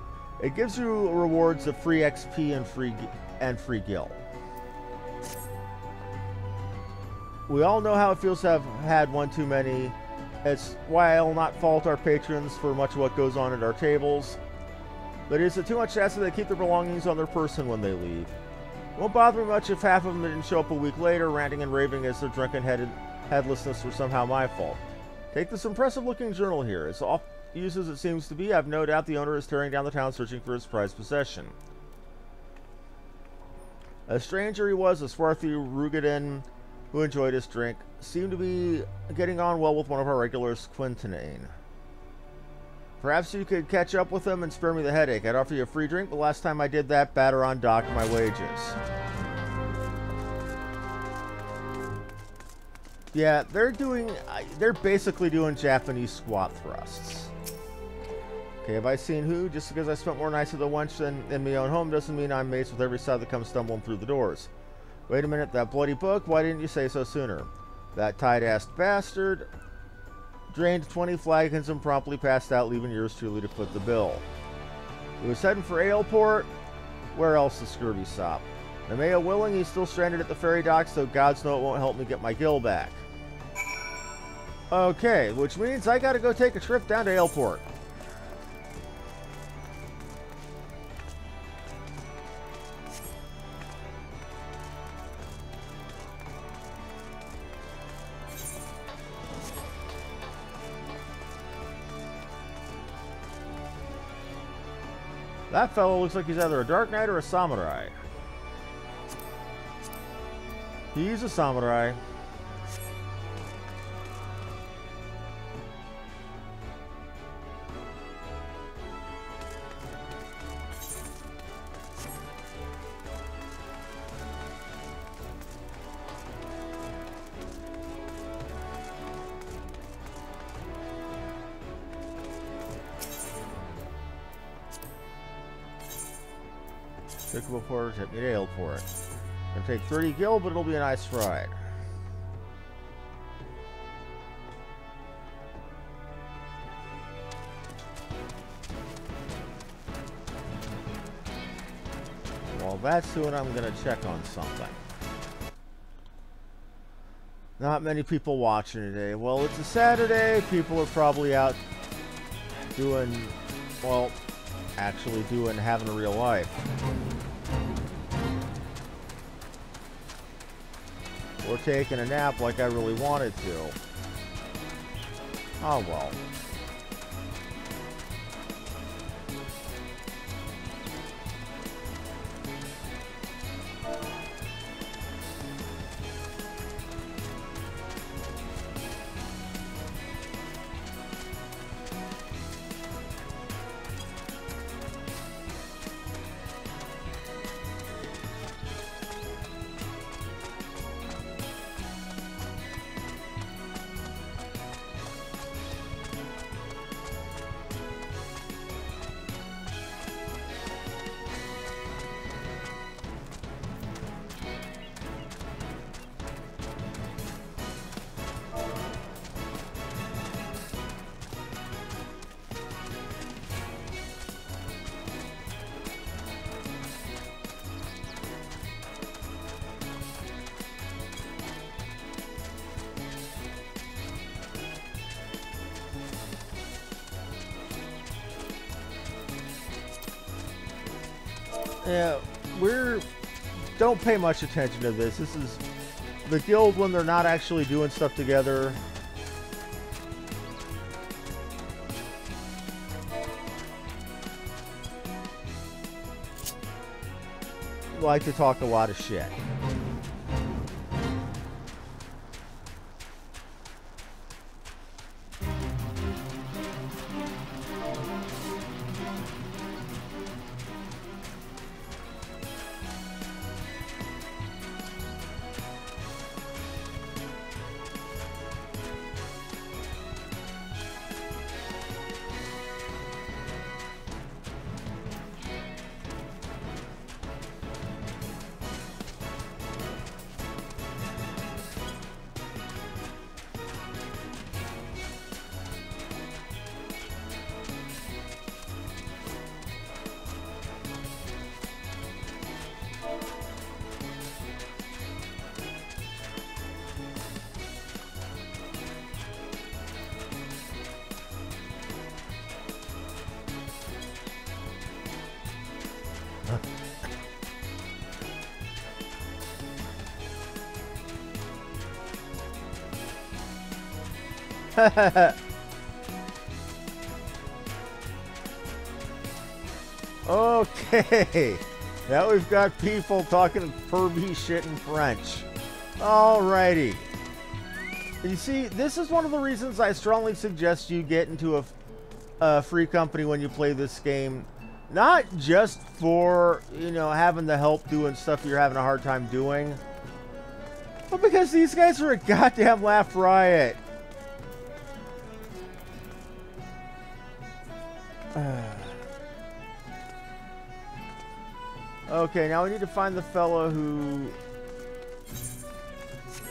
It gives you rewards of free XP and free gil. We all know how it feels to have had one too many. It's why I'll not fault our patrons for much of what goes on at our tables. But is it too much to ask that they keep their belongings on their person when they leave? It won't bother me much if half of them didn't show up a week later, ranting and raving as their drunken headlessness were somehow my fault. Take this impressive-looking journal here. As oft used as it seems to be, I've no doubt the owner is tearing down the town searching for his prized possession. A stranger he was, a swarthy Rugadin who enjoyed his drink, seemed to be getting on well with one of our regulars, Quintanane. Perhaps you could catch up with him and spare me the headache. I'd offer you a free drink, but last time I did that, Batteron docked my wages. Yeah, they're basically doing Japanese squat thrusts. Okay, have I seen who? Just because I spent more nights at the wench than in my own home doesn't mean I'm mates with every side that comes stumbling through the doors. Wait a minute, that bloody book? Why didn't you say so sooner? That tight-assed bastard drained 20 flagons and promptly passed out, leaving yours truly to foot the bill. He was heading for Aleport. Where else is Scurvy Sop? Nemea willing, he's still stranded at the ferry docks, so gods know it won't help me get my gil back. Okay, which means I gotta go take a trip down to Aleport. That fellow looks like he's either a Dark Knight or a samurai. He's a samurai. Pickable porter, tip me to Aleport. Gonna take 30 gil, but it'll be a nice ride. While that's doing, I'm gonna check on something. Not many people watching today. Well, it's a Saturday. People are probably out doing, well, actually having a real life. Or taking a nap like I really wanted to. Oh well. Yeah, don't pay much attention to this. This is the guild when they're not actually doing stuff together. like to talk a lot of shit. Okay, now we've got people talking pervy shit in French. Alrighty. You see, this is one of the reasons I strongly suggest you get into a free company when you play this game. Not just for, you know, having the help doing stuff you're having a hard time doing, but because these guys are a goddamn laugh riot. Okay, now we need to find the fellow who...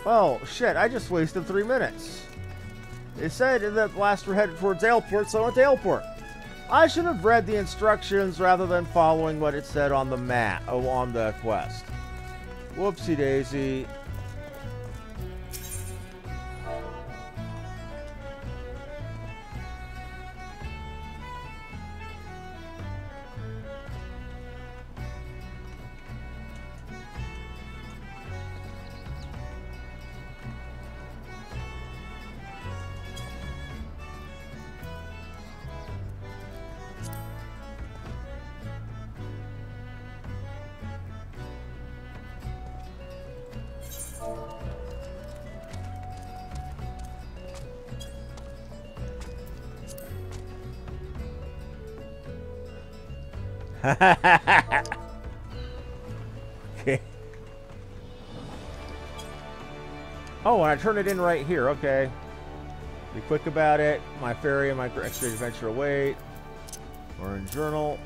Oh, shit, I just wasted 3 minutes. It said that last we're headed towards Airport, so I went to Airport. I should have read the instructions rather than following what it said on the map, on the quest. Whoopsie daisy. Okay. Oh, and I turn it in right here. Okay. Be quick about it. My ferry and my extra adventure await. Orange journal.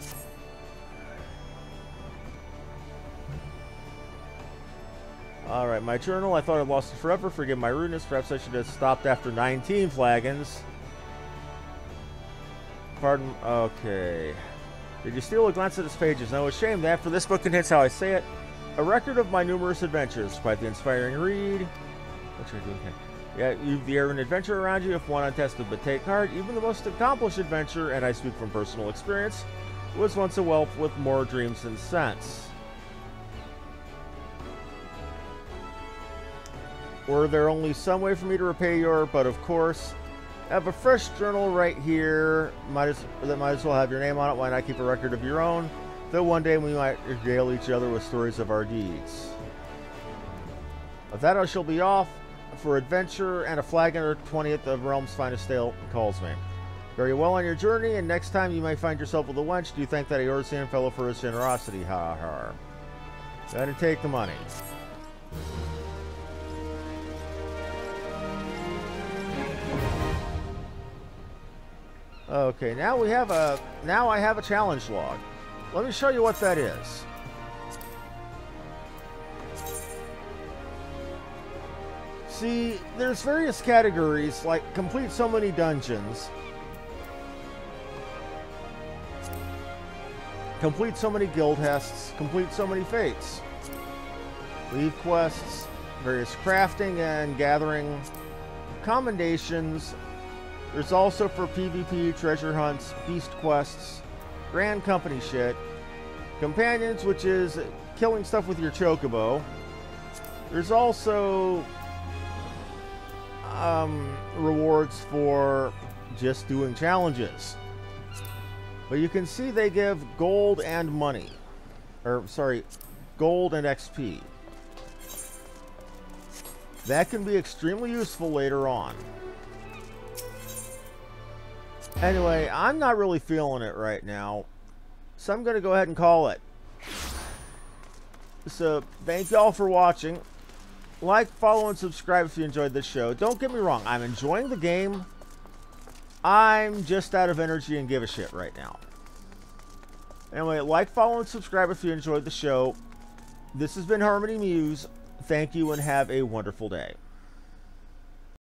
Alright, my journal. I thought I'd lost it forever. Forgive my rudeness. Perhaps I should have stopped after 19 flagons. Pardon. Okay. Did you steal a glance at its pages? No, it's a shame that, for this book contains, how I say it, a record of my numerous adventures. Quite the inspiring read. What should I do? Okay. Yeah, you've the air and adventure around you, if one untested, but take heart. Even the most accomplished adventure, and I speak from personal experience, was once a whelp with more dreams than sense. Were there only some way for me to repay your, but of course... I have a fresh journal right here. Might as well have your name on it. Why not keep a record of your own? Though one day we might regale each other with stories of our deeds. With that, I shall be off for adventure, and a flagon or 20th of Realm's finest ale calls me. Very well on your journey, and next time you may find yourself with a wench, do you thank that Eorzean fellow for his generosity? Ha ha. Go ahead and take the money. Okay, now I have a challenge log. Let me show you what that is. See, there's various categories, like complete so many dungeons, complete so many guild tests, complete so many fates, leave quests, various crafting and gathering, commendations. There's also for PvP, treasure hunts, beast quests, grand company shit, companions, which is killing stuff with your chocobo. There's also rewards for just doing challenges. But you can see they give gold and money. Or, sorry, gold and XP. That can be extremely useful later on. Anyway, I'm not really feeling it right now, so I'm going to go ahead and call it. So, thank you all for watching. Like, follow, and subscribe if you enjoyed this show. Don't get me wrong, I'm enjoying the game. I'm just out of energy and give a shit right now. Anyway, like, follow, and subscribe if you enjoyed the show. This has been Harmony Muse. Thank you and have a wonderful day.